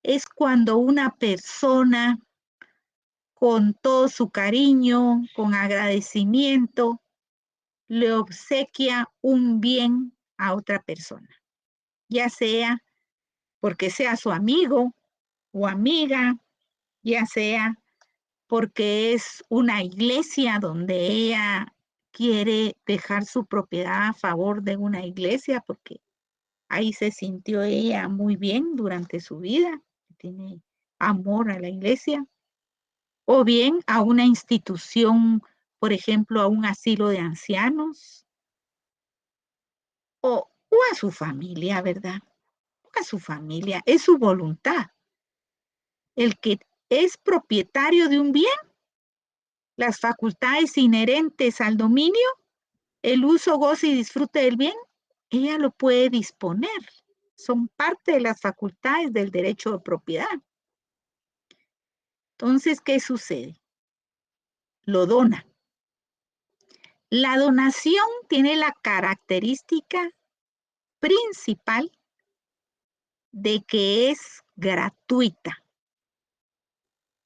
es cuando una persona con todo su cariño, con agradecimiento, le obsequia un bien a otra persona, ya sea porque sea su amigo o amiga, ya sea porque es una iglesia donde ella quiere dejar su propiedad a favor de una iglesia, porque ahí se sintió ella muy bien durante su vida, tiene amor a la iglesia, o bien a una institución, por ejemplo, a un asilo de ancianos, o a su familia, ¿verdad? A su familia, es su voluntad. El que es propietario de un bien, las facultades inherentes al dominio, el uso, goce y disfrute del bien, ella lo puede disponer. Son parte de las facultades del derecho de propiedad. Entonces, ¿qué sucede? Lo dona. La donación tiene la característica principal de que es gratuita.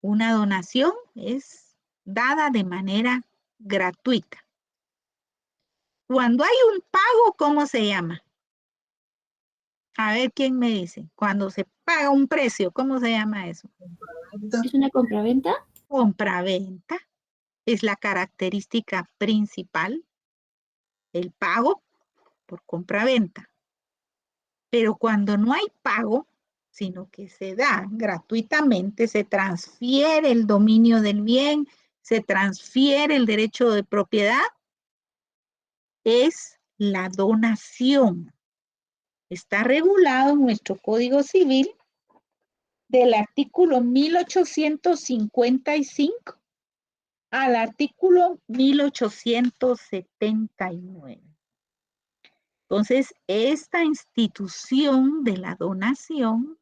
Una donación es dada de manera gratuita. Cuando hay un pago, ¿cómo se llama? A ver quién me dice. Cuando se paga un precio, ¿cómo se llama eso? ¿Es una compraventa? Compraventa es la característica principal, el pago por compraventa. Pero cuando no hay pago, sino que se da gratuitamente, se transfiere el dominio del bien, se transfiere el derecho de propiedad, es la donación. Está regulado en nuestro Código Civil del artículo 1855 al artículo 1879. Entonces, esta institución de la donación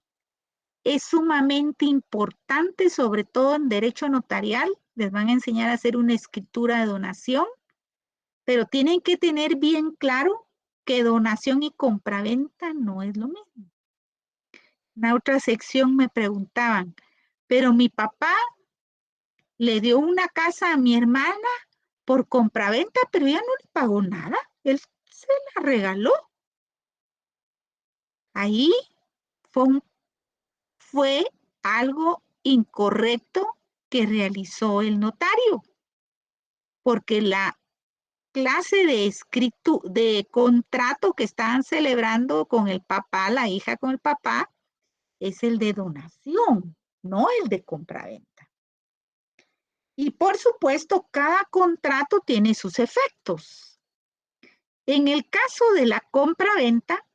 es sumamente importante, sobre todo en derecho notarial. Les van a enseñar a hacer una escritura de donación, pero tienen que tener bien claro que donación y compraventa no es lo mismo. En la otra sección me preguntaban, pero mi papá le dio una casa a mi hermana por compraventa, pero ella no le pagó nada, él se la regaló. Ahí fue, fue algo incorrecto que realizó el notario, porque la clase de escrito, de contrato que estaban celebrando con el papá, la hija con el papá, es el de donación, no el de compraventa. Y por supuesto, cada contrato tiene sus efectos. En el caso de la compraventa,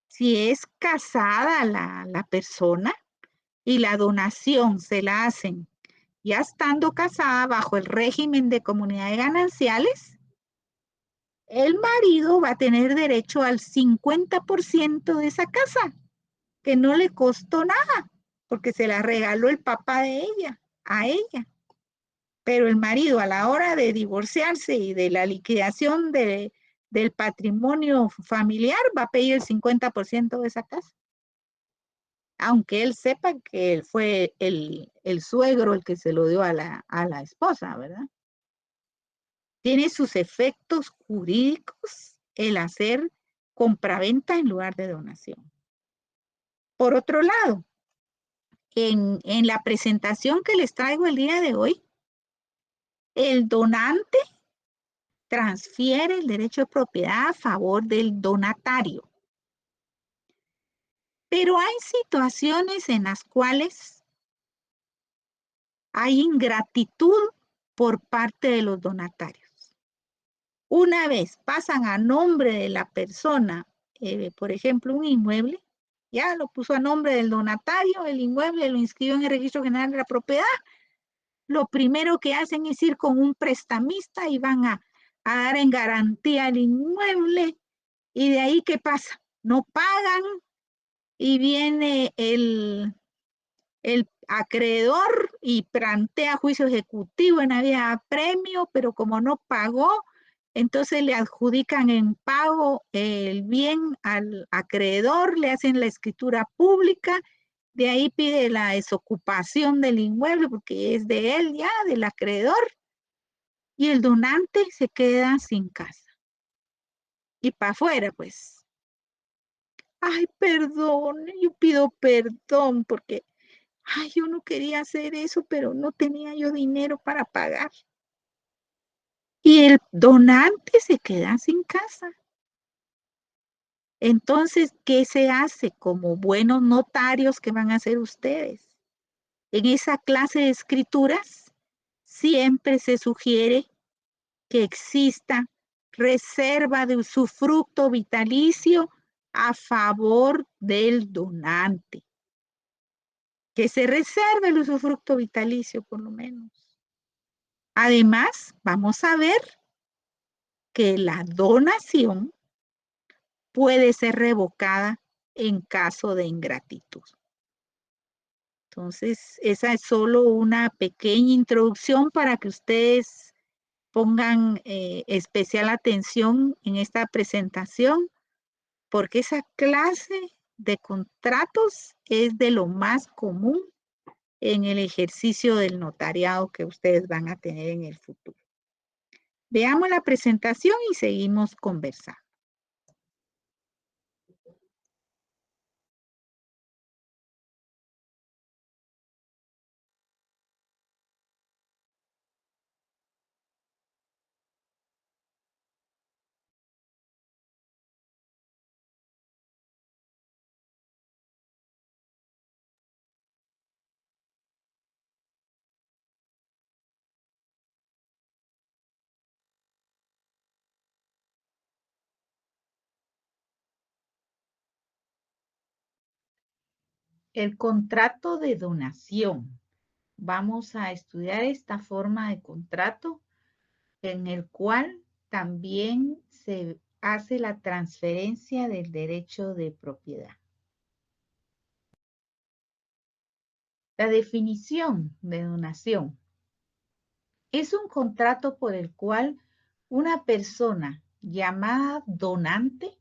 si es casada la persona y la donación se la hacen ya estando casada bajo el régimen de comunidades gananciales, el marido va a tener derecho al 50% de esa casa, que no le costó nada, porque se la regaló el papá de ella, a ella. Pero el marido a la hora de divorciarse y de la liquidación del patrimonio familiar va a pedir el 50% de esa casa. Aunque él sepa que fue el suegro el que se lo dio a la esposa, ¿verdad? Tiene sus efectos jurídicos el hacer compraventa en lugar de donación. Por otro lado, en la presentación que les traigo el día de hoy, el donante transfiere el derecho de propiedad a favor del donatario. Pero hay situaciones en las cuales hay ingratitud por parte de los donatarios. Una vez pasan a nombre de la persona, por ejemplo, un inmueble, ya lo puso a nombre del donatario, el inmueble lo inscribió en el Registro General de la Propiedad, lo primero que hacen es ir con un prestamista y van a dar en garantía el inmueble, y de ahí, ¿qué pasa? No pagan y viene el acreedor y plantea juicio ejecutivo en la vía a premio, pero como no pagó, entonces le adjudican en pago el bien al acreedor, le hacen la escritura pública, De ahí pide la desocupación del inmueble porque es de él ya, del acreedor. Y el donante se queda sin casa. Y para afuera, pues. Ay, perdón, yo pido perdón porque, ay, yo no quería hacer eso, pero no tenía yo dinero para pagar. Y el donante se queda sin casa. Entonces, ¿qué se hace como buenos notarios que van a ser ustedes? En esa clase de escrituras siempre se sugiere que exista reserva de usufructo vitalicio a favor del donante. Que se reserve el usufructo vitalicio, por lo menos. Además, vamos a ver que la donación puede ser revocada en caso de ingratitud. Entonces, esa es solo una pequeña introducción para que ustedes pongan especial atención en esta presentación, porque esa clase de contratos es de lo más común en el ejercicio del notariado que ustedes van a tener en el futuro. Veamos la presentación y seguimos conversando. El contrato de donación. Vamos a estudiar esta forma de contrato en el cual también se hace la transferencia del derecho de propiedad. La definición de donación es un contrato por el cual una persona llamada donante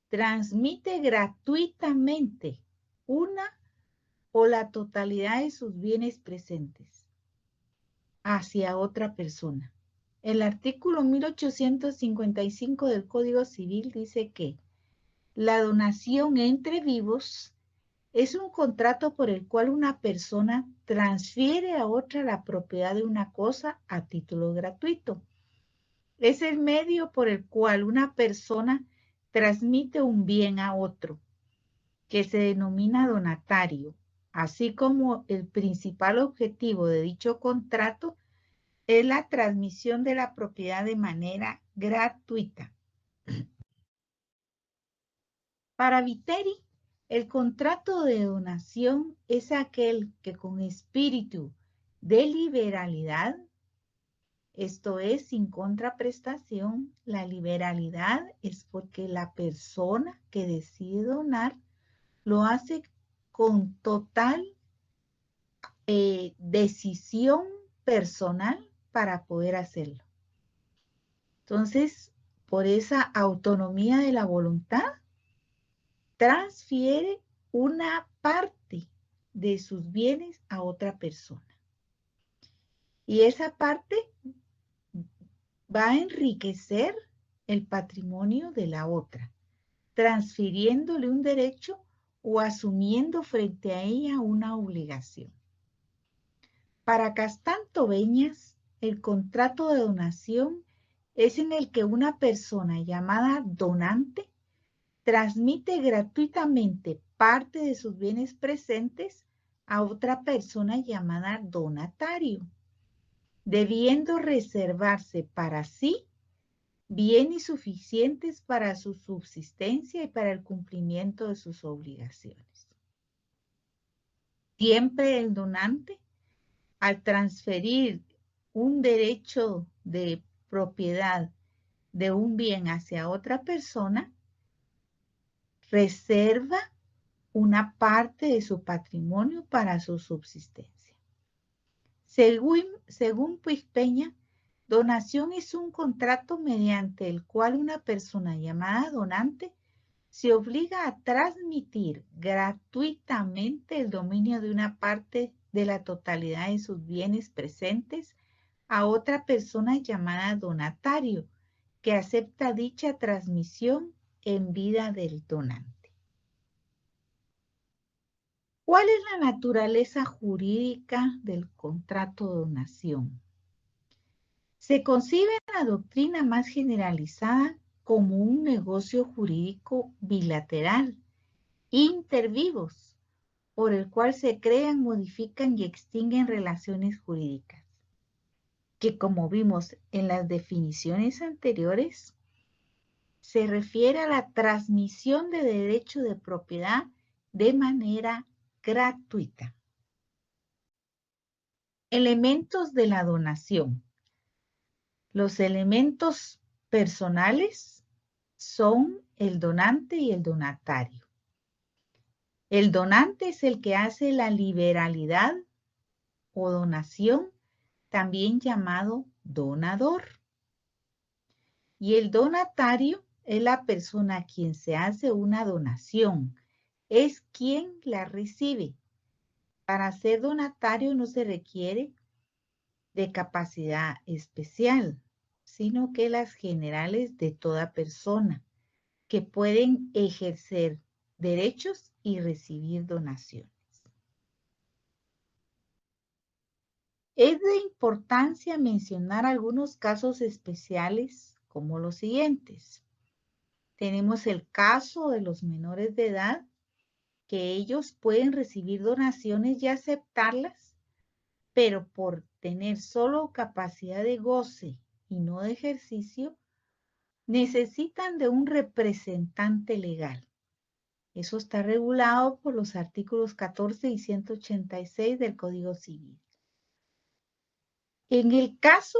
transmite gratuitamente una o la totalidad de sus bienes presentes hacia otra persona. El artículo 1855 del Código Civil dice que la donación entre vivos es un contrato por el cual una persona transfiere a otra la propiedad de una cosa a título gratuito. Es el medio por el cual una persona transmite un bien a otro, que se denomina donatario, así como el principal objetivo de dicho contrato es la transmisión de la propiedad de manera gratuita. Para Viteri, el contrato de donación es aquel que con espíritu de liberalidad, esto es, sin contraprestación, la liberalidad es porque la persona que decide donar lo hace con total decisión personal para poder hacerlo. Entonces, por esa autonomía de la voluntad, transfiere una parte de sus bienes a otra persona. Y esa parte va a enriquecer el patrimonio de la otra, transfiriéndole un derecho o asumiendo frente a ella una obligación. Para Castán Tobeñas, el contrato de donación es en el que una persona llamada donante transmite gratuitamente parte de sus bienes presentes a otra persona llamada donatario, debiendo reservarse para sí bienes suficientes para su subsistencia y para el cumplimiento de sus obligaciones. Siempre el donante, al transferir un derecho de propiedad de un bien hacia otra persona, reserva una parte de su patrimonio para su subsistencia. Según Puigpeña, donación es un contrato mediante el cual una persona llamada donante se obliga a transmitir gratuitamente el dominio de una parte de la totalidad de sus bienes presentes a otra persona llamada donatario, que acepta dicha transmisión en vida del donante. ¿Cuál es la naturaleza jurídica del contrato de donación? Se concibe en la doctrina más generalizada como un negocio jurídico bilateral, inter vivos, por el cual se crean, modifican y extinguen relaciones jurídicas, que como vimos en las definiciones anteriores, se refiere a la transmisión de derecho de propiedad de manera gratuita. Elementos de la donación. Los elementos personales son el donante y el donatario. El donante es el que hace la liberalidad o donación, también llamado donador. Y el donatario es la persona a quien se hace una donación, es quien la recibe. Para ser donatario no se requiere de capacidad especial, sino que las generales de toda persona que pueden ejercer derechos y recibir donaciones. Es de importancia mencionar algunos casos especiales como los siguientes. Tenemos el caso de los menores de edad, que ellos pueden recibir donaciones y aceptarlas, pero por tener solo capacidad de goce y no de ejercicio, necesitan de un representante legal. Eso está regulado por los artículos 14 y 186 del Código Civil. En el caso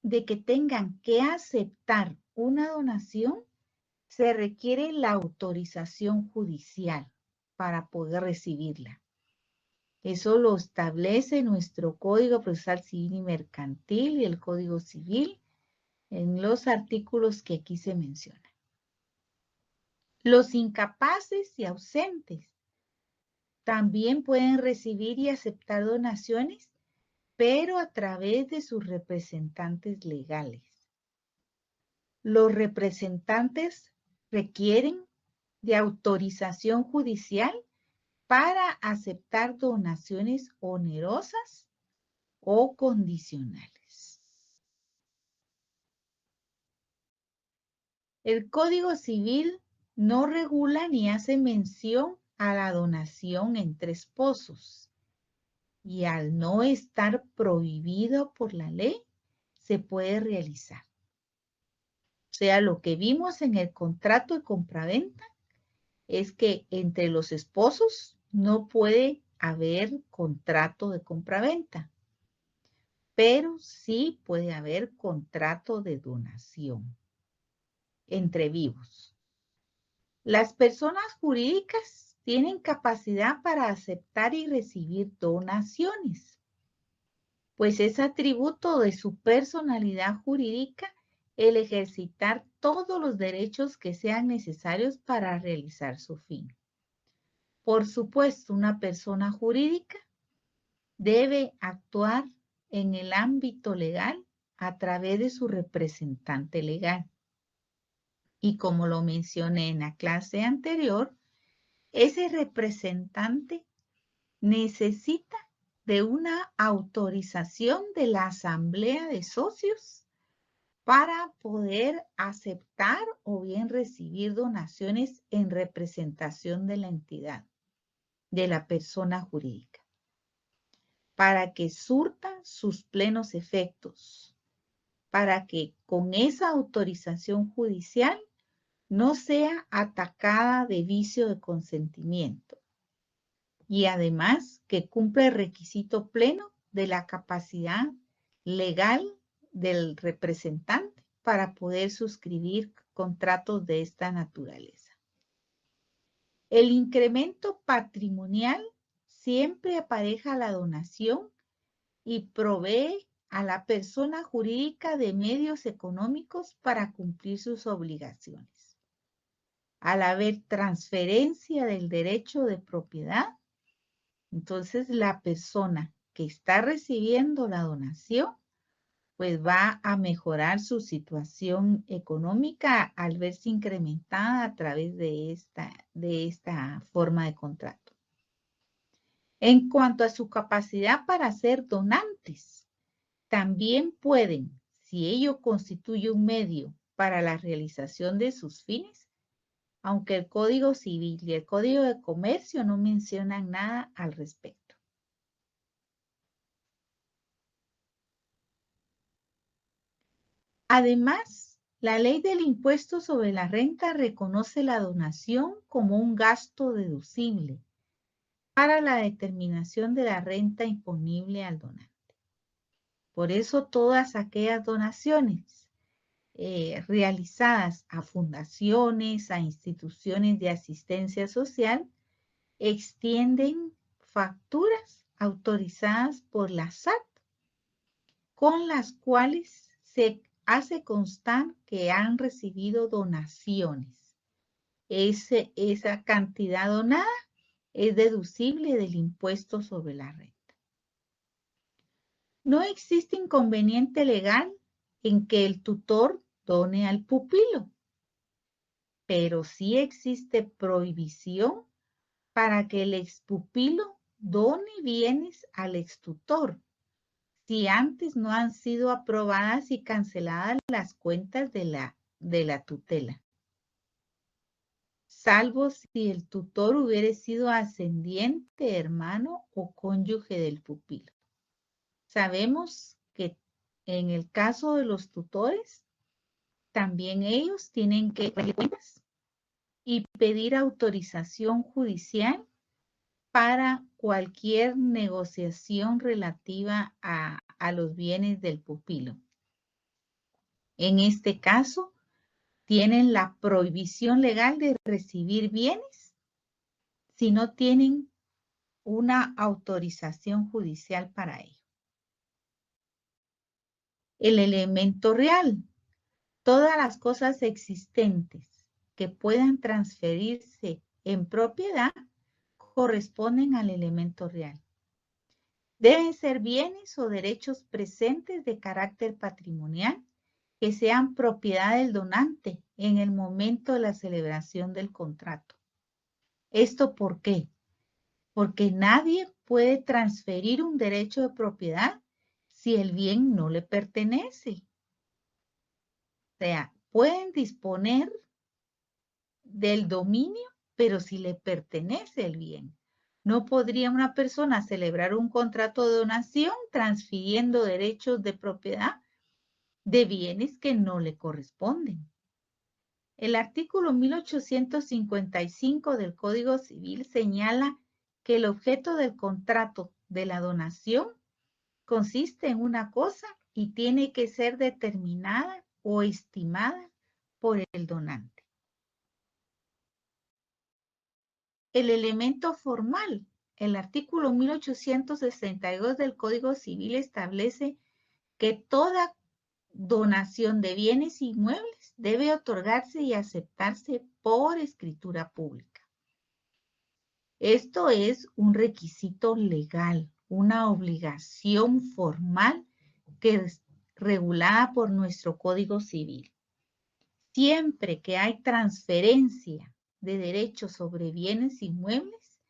de que tengan que aceptar una donación, se requiere la autorización judicial para poder recibirla. Eso lo establece nuestro Código Procesal Civil y Mercantil y el Código Civil en los artículos que aquí se mencionan. Los incapaces y ausentes también pueden recibir y aceptar donaciones, pero a través de sus representantes legales. Los representantes requieren de autorización judicial para aceptar donaciones onerosas o condicionales. El Código Civil no regula ni hace mención a la donación entre esposos y al no estar prohibido por la ley, se puede realizar. O sea, lo que vimos en el contrato de compraventa es que entre los esposos no puede haber contrato de compraventa, pero sí puede haber contrato de donación entre vivos. Las personas jurídicas tienen capacidad para aceptar y recibir donaciones, pues es atributo de su personalidad jurídica el ejercitar todos los derechos que sean necesarios para realizar su fin. Por supuesto, una persona jurídica debe actuar en el ámbito legal a través de su representante legal. Y como lo mencioné en la clase anterior, ese representante necesita de una autorización de la asamblea de socios para poder aceptar o bien recibir donaciones en representación de la entidad, de la persona jurídica, para que surta sus plenos efectos, para que con esa autorización judicial no sea atacada de vicio de consentimiento y además que cumpla el requisito pleno de la capacidad legal del representante para poder suscribir contratos de esta naturaleza. El incremento patrimonial siempre apareja la donación y provee a la persona jurídica de medios económicos para cumplir sus obligaciones. al haber transferencia del derecho de propiedad, entonces la persona que está recibiendo la donación, pues va a mejorar su situación económica al verse incrementada a través de esta forma de contrato. En cuanto a su capacidad para ser donantes, también pueden, si ello constituye un medio para la realización de sus fines, aunque el Código Civil y el Código de Comercio no mencionan nada al respecto. Además, la ley del impuesto sobre la renta reconoce la donación como un gasto deducible para la determinación de la renta imponible al donante. Por eso todas aquellas donaciones realizadas a fundaciones, a instituciones de asistencia social, extienden facturas autorizadas por la SAT, con las cuales se hace constar que han recibido donaciones. Esa cantidad donada es deducible del impuesto sobre la renta. No existe inconveniente legal en que el tutor done al pupilo, pero sí existe prohibición para que el expupilo done bienes al extutor, si antes no han sido aprobadas y canceladas las cuentas de la tutela, salvo si el tutor hubiera sido ascendiente, hermano o cónyuge del pupilo. Sabemos que en el caso de los tutores, también ellos tienen que rendir cuentas y pedir autorización judicial para cualquier negociación relativa a los bienes del pupilo. En este caso, tienen la prohibición legal de recibir bienes si no tienen una autorización judicial para ello. El elemento real. Todas las cosas existentes que puedan transferirse en propiedad corresponden al elemento real. Deben ser bienes o derechos presentes de carácter patrimonial que sean propiedad del donante en el momento de la celebración del contrato. ¿Esto por qué? Porque nadie puede transferir un derecho de propiedad si el bien no le pertenece. O sea, pueden disponer del dominio, pero si le pertenece el bien. No podría una persona celebrar un contrato de donación transfiriendo derechos de propiedad de bienes que no le corresponden. El artículo 1855 del Código Civil señala que el objeto del contrato de la donación consiste en una cosa y tiene que ser determinada o estimada por el donante. El elemento formal. El artículo 1862 del Código Civil establece que toda donación de bienes inmuebles debe otorgarse y aceptarse por escritura pública. Esto es un requisito legal, una obligación formal que es regulada por nuestro Código Civil. Siempre que hay transferencia de derechos sobre bienes inmuebles,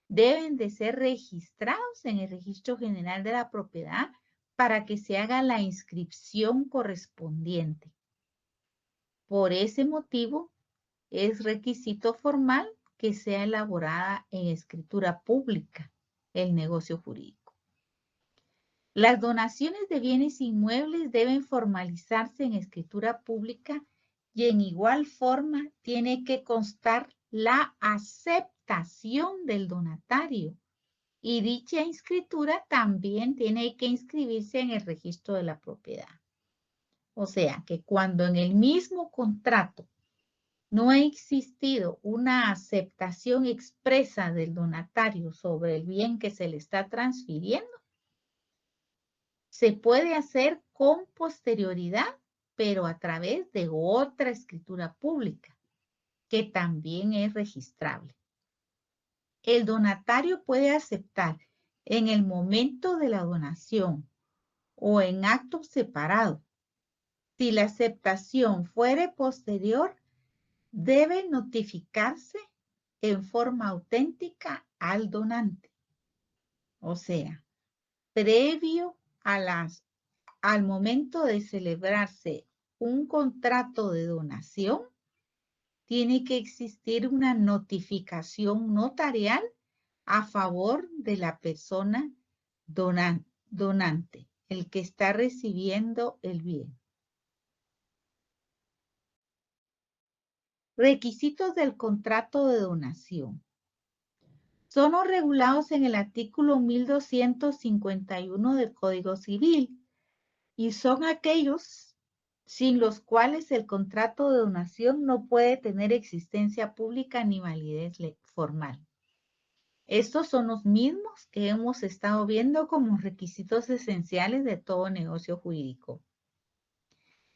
deben de ser registrados en el Registro General de la Propiedad para que se haga la inscripción correspondiente. Por ese motivo, es requisito formal que sea elaborada en escritura pública el negocio jurídico. Las donaciones de bienes inmuebles deben formalizarse en escritura pública y en igual forma tiene que constar la aceptación del donatario. Y dicha escritura también tiene que inscribirse en el registro de la propiedad. O sea, que cuando en el mismo contrato no ha existido una aceptación expresa del donatario sobre el bien que se le está transfiriendo, se puede hacer con posterioridad, pero a través de otra escritura pública. que también es registrable. El donatario puede aceptar en el momento de la donación o en acto separado. Si la aceptación fuere posterior, debe notificarse en forma auténtica al donante. O sea, previo al momento de celebrarse un contrato de donación, tiene que existir una notificación notarial a favor de la persona donante, el que está recibiendo el bien. Requisitos del contrato de donación. Son los regulados en el artículo 1251 del Código Civil y son aquellos sin los cuales el contrato de donación no puede tener existencia pública ni validez formal. Estos son los mismos que hemos estado viendo como requisitos esenciales de todo negocio jurídico.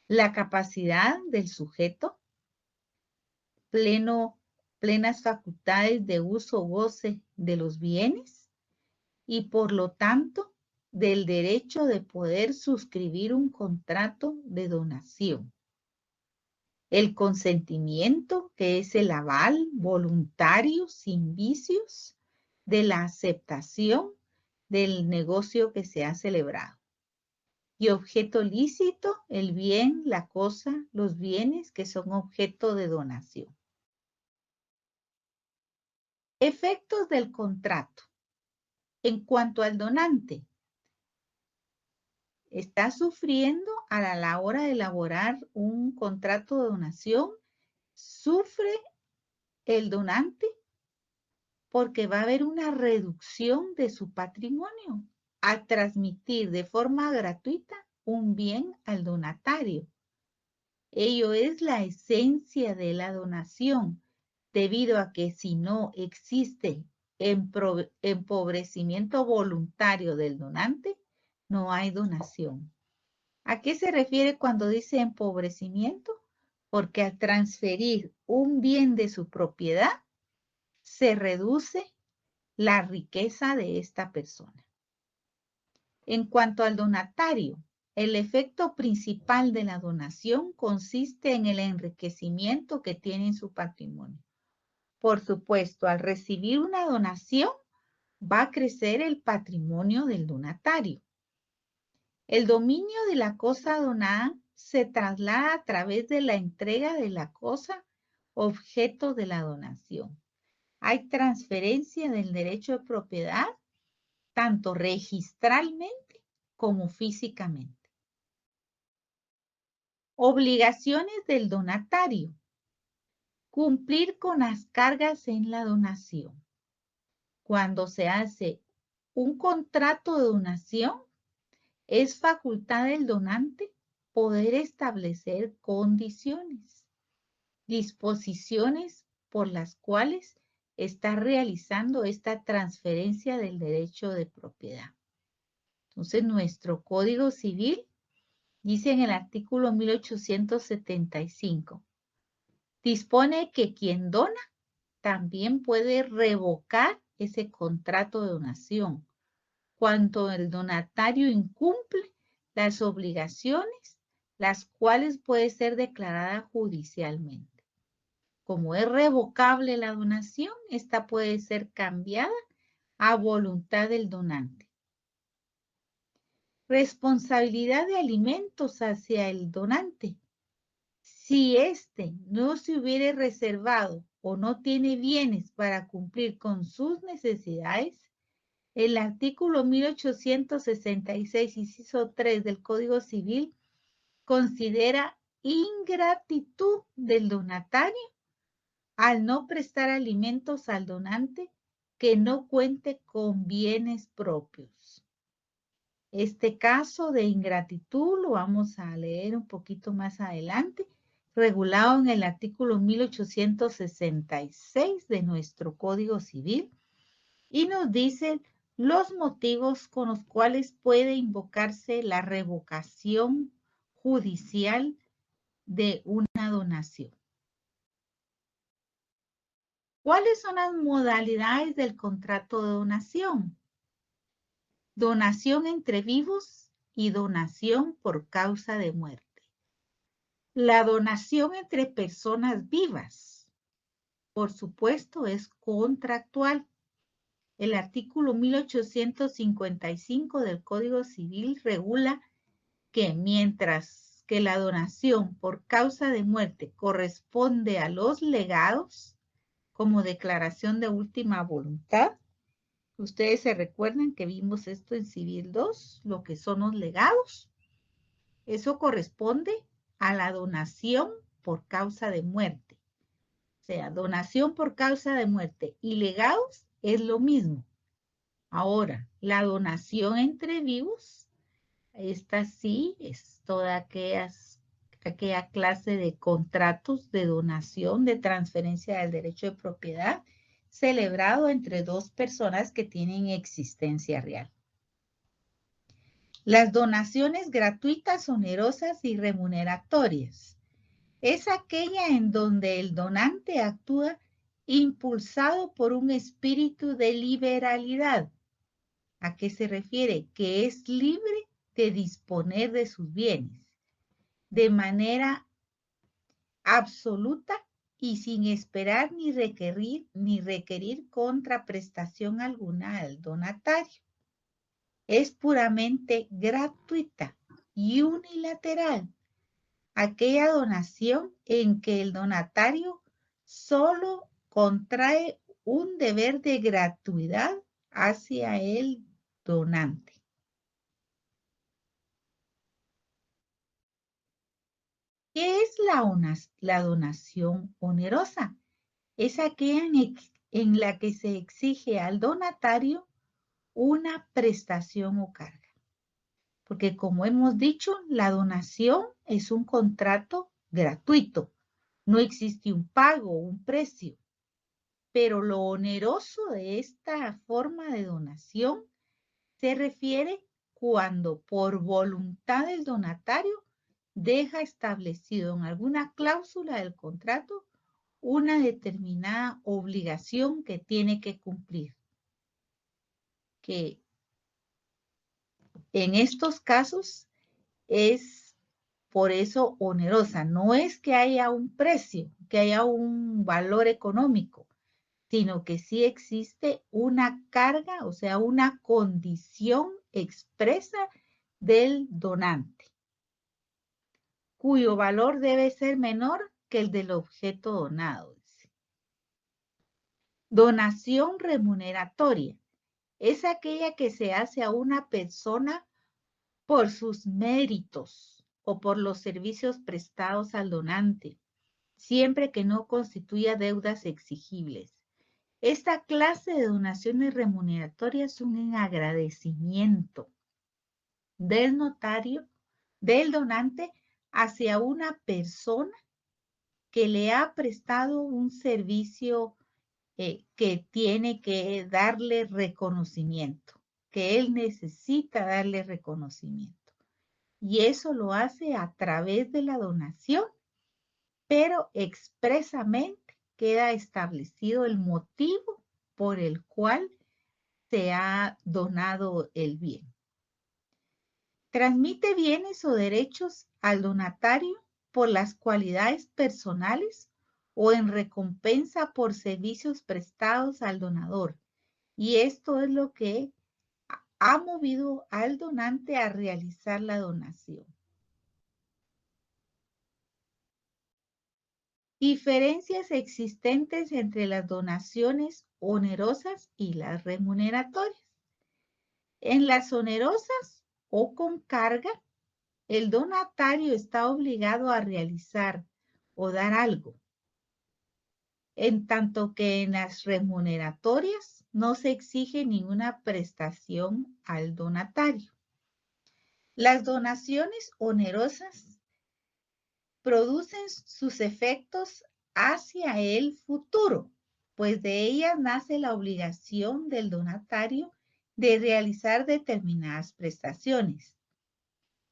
La capacidad del sujeto, plenas facultades de uso o goce de los bienes y por lo tanto del derecho de poder suscribir un contrato de donación. El consentimiento, que es el aval voluntario sin vicios de la aceptación del negocio que se ha celebrado. Y objeto lícito, el bien, la cosa, los bienes que son objeto de donación. Efectos del contrato. En cuanto al donante, está sufriendo a la hora de elaborar un contrato de donación, sufre el donante porque va a haber una reducción de su patrimonio al transmitir de forma gratuita un bien al donatario. Ello es la esencia de la donación, debido a que si no existe empobrecimiento voluntario del donante, no hay donación. ¿A qué se refiere cuando dice empobrecimiento? Porque al transferir un bien de su propiedad, se reduce la riqueza de esta persona. En cuanto al donatario, el efecto principal de la donación consiste en el enriquecimiento que tiene en su patrimonio. Por supuesto, al recibir una donación, va a crecer el patrimonio del donatario. El dominio de la cosa donada se traslada a través de la entrega de la cosa objeto de la donación. Hay transferencia del derecho de propiedad tanto registralmente como físicamente. Obligaciones del donatario. Cumplir con las cargas en la donación. Cuando se hace un contrato de donación, es facultad del donante poder establecer condiciones, disposiciones por las cuales está realizando esta transferencia del derecho de propiedad. Entonces, nuestro Código Civil dice en el artículo 1875, dispone que quien dona también puede revocar ese contrato de donación cuando el donatario incumple las obligaciones, las cuales puede ser declarada judicialmente. Como es revocable la donación, esta puede ser cambiada a voluntad del donante. Responsabilidad de alimentos hacia el donante. Si éste no se hubiere reservado o no tiene bienes para cumplir con sus necesidades, el artículo 1866, inciso 3 del Código Civil, considera ingratitud del donatario al no prestar alimentos al donante que no cuente con bienes propios. Este caso de ingratitud lo vamos a leer un poquito más adelante, regulado en el artículo 1866 de nuestro Código Civil, y nos dice los motivos con los cuales puede invocarse la revocación judicial de una donación. ¿Cuáles son las modalidades del contrato de donación? Donación entre vivos y donación por causa de muerte. La donación entre personas vivas, por supuesto, es contractual. El artículo 1855 del Código Civil regula que mientras que la donación por causa de muerte corresponde a los legados como declaración de última voluntad, ustedes se recuerdan que vimos esto en Civil 2, lo que son los legados. Eso corresponde a la donación por causa de muerte. O sea, donación por causa de muerte y legados es lo mismo. Ahora, la donación entre vivos, esta sí es toda aquella clase de contratos de donación, de transferencia del derecho de propiedad, celebrado entre dos personas que tienen existencia real. Las donaciones gratuitas, onerosas y remuneratorias es aquella en donde el donante actúa impulsado por un espíritu de liberalidad. ¿A qué se refiere? Que es libre de disponer de sus bienes de manera absoluta y sin esperar ni requerir contraprestación alguna al donatario. Es puramente gratuita y unilateral aquella donación en que el donatario solo contrae un deber de gratuidad hacia el donante. ¿Qué es la donación onerosa? Es aquella en la que se exige al donatario una prestación o carga. Porque como hemos dicho, la donación es un contrato gratuito. No existe un pago, un precio. Pero lo oneroso de esta forma de donación se refiere cuando por voluntad del donatario deja establecido en alguna cláusula del contrato una determinada obligación que tiene que cumplir. Que en estos casos es por eso onerosa. No es que haya un precio, que haya un valor económico, sino que sí existe una carga, o sea, una condición expresa del donante, cuyo valor debe ser menor que el del objeto donado. Donación remuneratoria es aquella que se hace a una persona por sus méritos o por los servicios prestados al donante, siempre que no constituya deudas exigibles. Esta clase de donaciones remuneratorias son en agradecimiento del notario, del donante, hacia una persona que le ha prestado un servicio que tiene que darle reconocimiento, que él necesita darle reconocimiento. Y eso lo hace a través de la donación, pero expresamente queda establecido el motivo por el cual se ha donado el bien. Transmite bienes o derechos al donatario por las cualidades personales o en recompensa por servicios prestados al donador. Y esto es lo que ha movido al donante a realizar la donación. Diferencias existentes entre las donaciones onerosas y las remuneratorias. En las onerosas o con carga, el donatario está obligado a realizar o dar algo, en tanto que en las remuneratorias no se exige ninguna prestación al donatario. Las donaciones onerosas producen sus efectos hacia el futuro, pues de ellas nace la obligación del donatario de realizar determinadas prestaciones,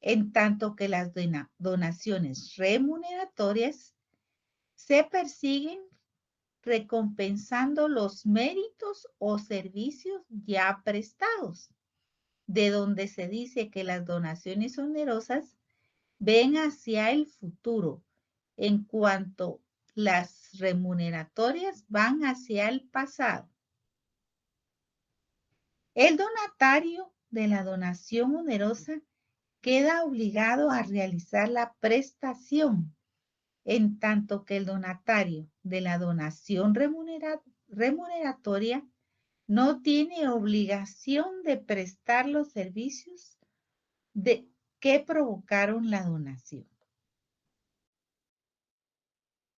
en tanto que las donaciones remuneratorias se persiguen recompensando los méritos o servicios ya prestados, de donde se dice que las donaciones onerosas ven hacia el futuro, en cuanto las remuneratorias van hacia el pasado. El donatario de la donación onerosa queda obligado a realizar la prestación, en tanto que el donatario de la donación remuneratoria no tiene obligación de prestar los servicios que provocaron la donación.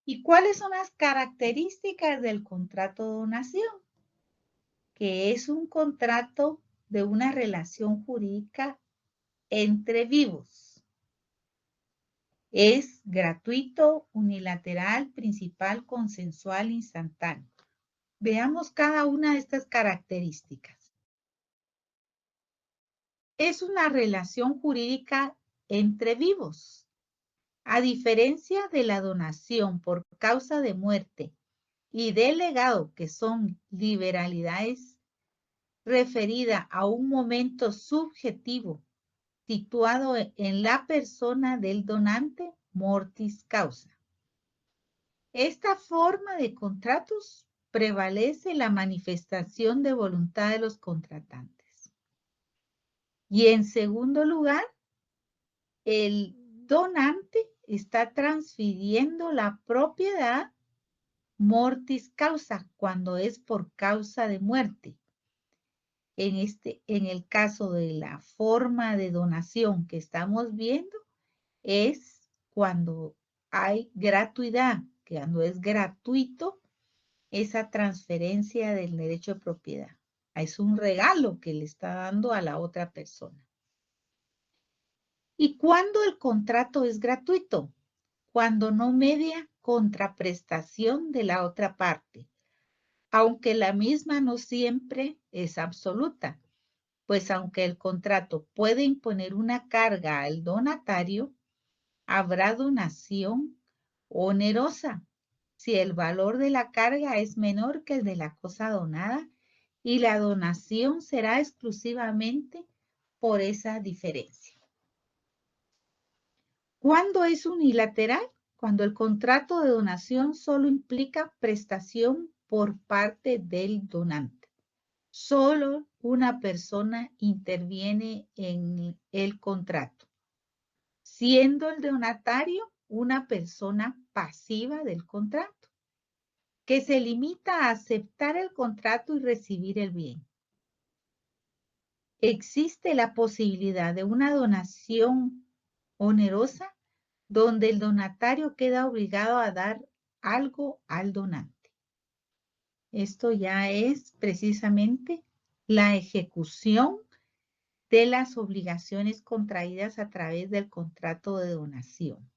¿Y cuáles son las características del contrato de donación? Que es un contrato de una relación jurídica entre vivos. Es gratuito, unilateral, principal, consensual, instantáneo. Veamos cada una de estas características. Es una relación jurídica entre vivos. A diferencia de la donación por causa de muerte y del legado, que son liberalidades referida a un momento subjetivo situado en la persona del donante, mortis causa. Esta forma de contratos prevalece la manifestación de voluntad de los contratantes. Y en segundo lugar, el donante está transfiriendo la propiedad mortis causa cuando es por causa de muerte. En el caso de la forma de donación que estamos viendo, es cuando hay gratuidad, que cuando es gratuito esa transferencia del derecho de propiedad. Es un regalo que le está dando a la otra persona. ¿Y cuándo el contrato es gratuito? Cuando no media contraprestación de la otra parte, aunque la misma no siempre es absoluta, pues aunque el contrato puede imponer una carga al donatario, habrá donación onerosa si el valor de la carga es menor que el de la cosa donada y la donación será exclusivamente por esa diferencia. ¿Cuándo es unilateral? Cuando el contrato de donación solo implica prestación por parte del donante. Solo una persona interviene en el contrato, siendo el donatario una persona pasiva del contrato, que se limita a aceptar el contrato y recibir el bien. Existe la posibilidad de una donación onerosa donde el donatario queda obligado a dar algo al donante. Esto ya es precisamente la ejecución de las obligaciones contraídas a través del contrato de donación.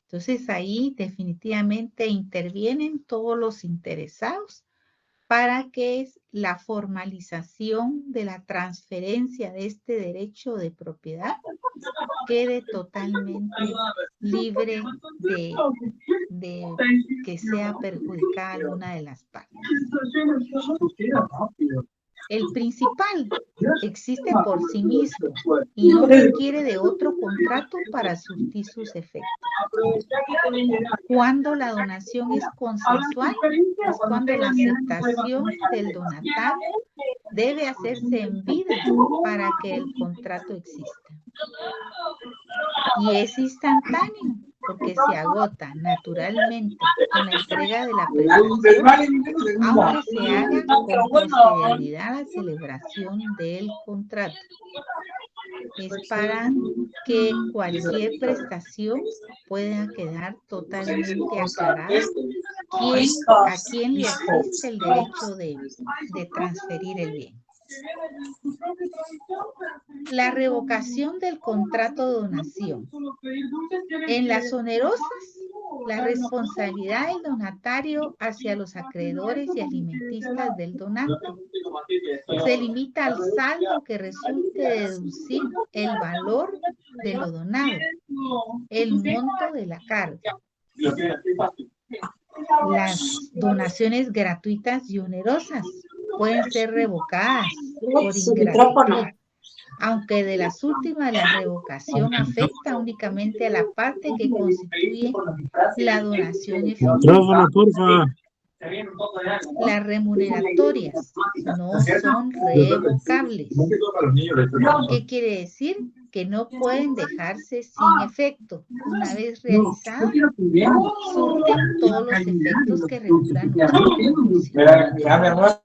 Entonces ahí definitivamente intervienen todos los interesados para que la formalización de la transferencia de este derecho de propiedad quede totalmente libre de que sea perjudicada alguna de las partes. El principal existe por sí mismo y no requiere de otro contrato para surtir sus efectos. Cuando la donación es consensual, es cuando la aceptación del donatario debe hacerse en vida para que el contrato exista. Y es instantáneo, porque se agota naturalmente con la entrega de la prestación, aunque se haga con posterioridad a la celebración del contrato. Es para que cualquier prestación pueda quedar totalmente aclarada a quién le asiste el derecho de transferir el bien. La revocación del contrato de donación. En las onerosas, la responsabilidad del donatario hacia los acreedores y alimentistas del donante se limita al saldo que resulte de deducir el valor de lo donado, el monto de la carga. Las donaciones gratuitas y onerosas pueden ser revocadas por Su ingratitud, micrófono. aunque de las últimas la revocación afecta únicamente a la parte que constituye la donación efectiva. Micrófono, porfa. Las remuneratorias no son revocables. ¿Qué quiere decir? Que no pueden dejarse sin efecto. Una vez realizadas, surten todos los efectos que regulan nuestro funcionamiento.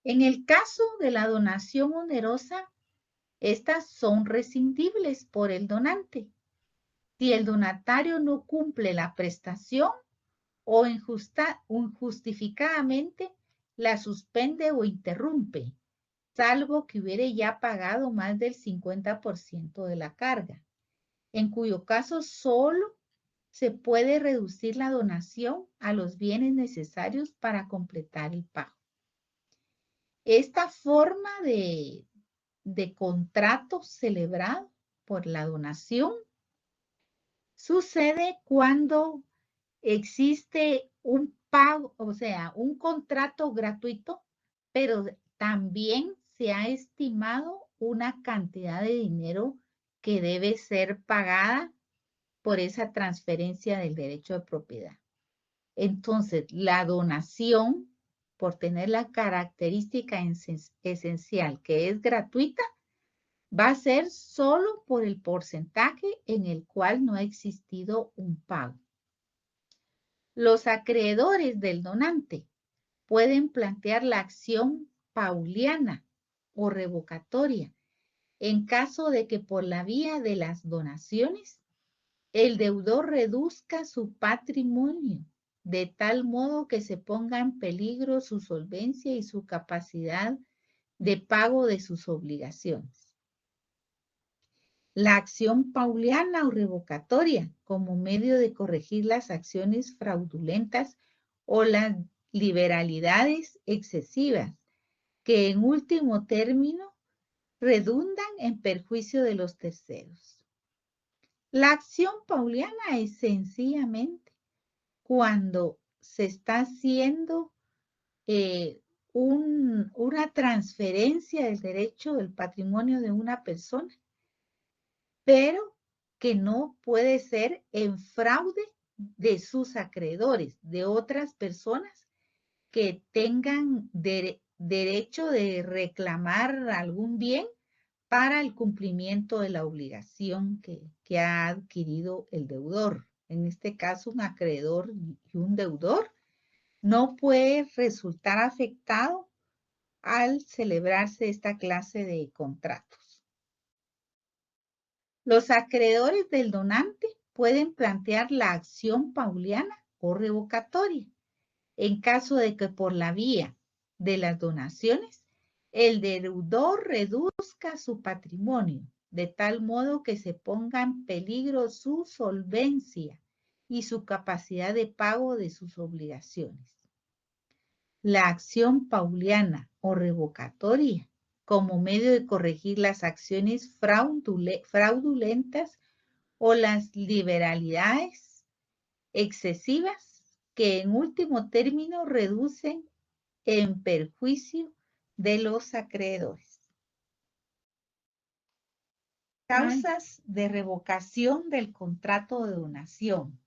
En el caso de la donación onerosa, estas son rescindibles por el donante. Si el donatario no cumple la prestación o injustificadamente la suspende o interrumpe, salvo que hubiere ya pagado más del 50% de la carga, en cuyo caso solo se puede reducir la donación a los bienes necesarios para completar el pago. Esta forma de contrato celebrado por la donación sucede cuando existe un pago, o sea, un contrato gratuito, pero también se ha estimado una cantidad de dinero que debe ser pagada por esa transferencia del derecho de propiedad. Entonces, la donación, por tener la característica esencial que es gratuita, va a ser solo por el porcentaje en el cual no ha existido un pago. Los acreedores del donante pueden plantear la acción pauliana o revocatoria en caso de que por la vía de las donaciones el deudor reduzca su patrimonio de tal modo que se ponga en peligro su solvencia y su capacidad de pago de sus obligaciones. La acción pauliana o revocatoria como medio de corregir las acciones fraudulentas o las liberalidades excesivas que en último término redundan en perjuicio de los terceros. La acción pauliana es sencillamente cuando se está haciendo una transferencia del derecho del patrimonio de una persona, pero que no puede ser en fraude de sus acreedores, de otras personas que tengan derecho de reclamar algún bien para el cumplimiento de la obligación que ha adquirido el deudor. En este caso, un acreedor y un deudor no puede resultar afectado al celebrarse esta clase de contratos. Los acreedores del donante pueden plantear la acción pauliana o revocatoria en caso de que por la vía de las donaciones el deudor reduzca su patrimonio de tal modo que se ponga en peligro su solvencia y su capacidad de pago de sus obligaciones. La acción pauliana o revocatoria como medio de corregir las acciones fraudulentas o las liberalidades excesivas que en último término reducen en perjuicio de los acreedores. Causas de revocación del contrato de donación.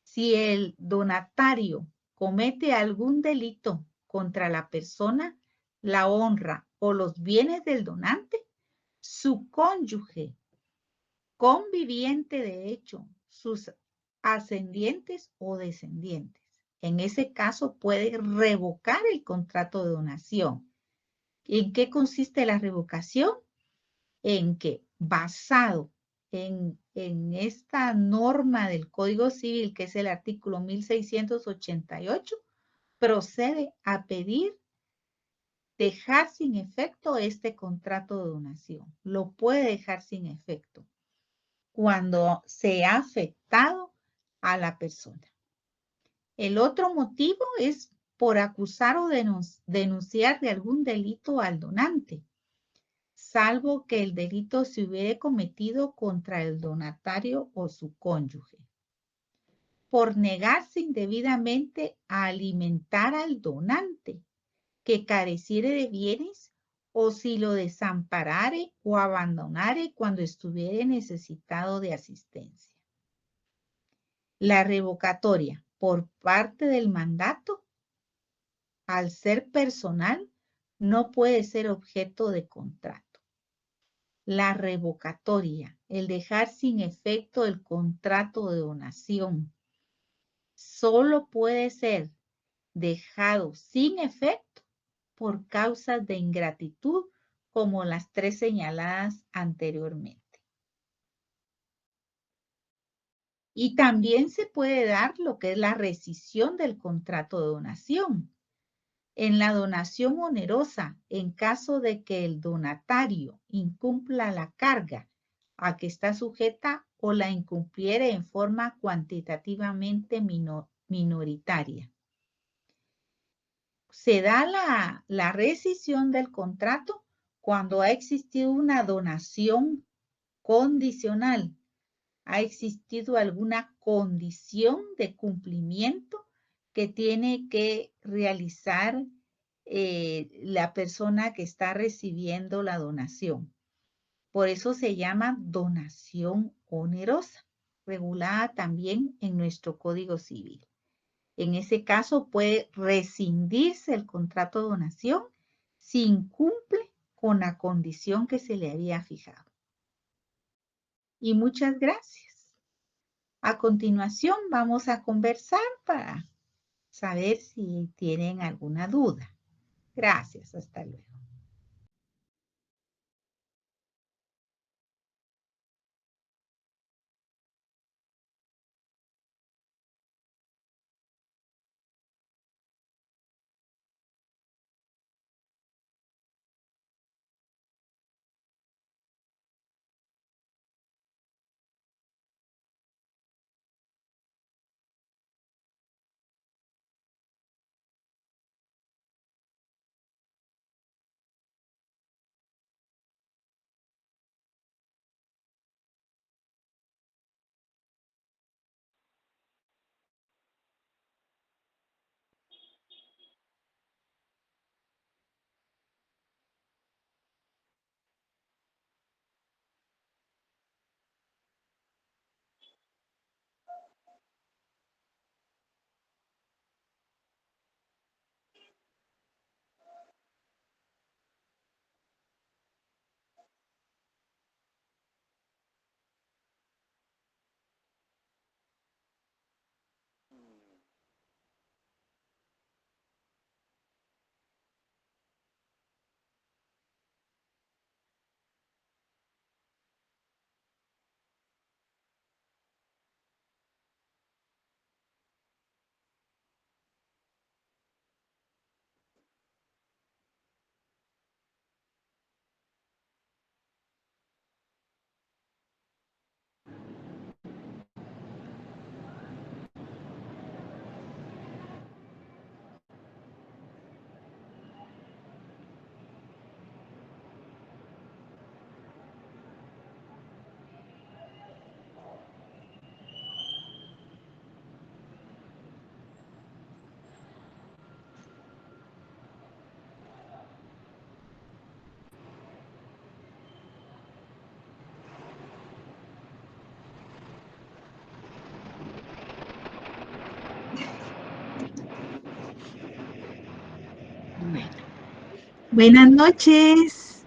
Si el donatario comete algún delito contra la persona, la honra o los bienes del donante, su cónyuge, conviviente de hecho, sus ascendientes o descendientes. En ese caso puede revocar el contrato de donación. ¿En qué consiste la revocación? En que, basado en esta norma del Código Civil, que es el artículo 1688, procede a pedir dejar sin efecto este contrato de donación. Lo puede dejar sin efecto cuando se ha afectado a la persona. El otro motivo es por acusar o denunciar de algún delito al donante. salvo que el delito se hubiere cometido contra el donatario o su cónyuge, por negarse indebidamente a alimentar al donante que careciere de bienes o si lo desamparare o abandonare cuando estuviere necesitado de asistencia. La revocatoria por parte del mandato, al ser personal, no puede ser objeto de contrato. La revocatoria, el dejar sin efecto el contrato de donación, solo puede ser dejado sin efecto por causas de ingratitud como las 3 señaladas anteriormente. Y también se puede dar lo que es la rescisión del contrato de donación. En la donación onerosa, en caso de que el donatario incumpla la carga a que está sujeta o la incumpliere en forma cuantitativamente minoritaria. Se da la rescisión del contrato cuando ha existido una donación condicional, ha existido alguna condición de cumplimiento que tiene que realizar la persona que está recibiendo la donación. Por eso se llama donación onerosa, regulada también en nuestro Código Civil. En ese caso puede rescindirse el contrato de donación si incumple con la condición que se le había fijado. Y muchas gracias. A continuación vamos a conversar para saber si tienen alguna duda. Gracias, hasta luego. Bueno. Buenas noches.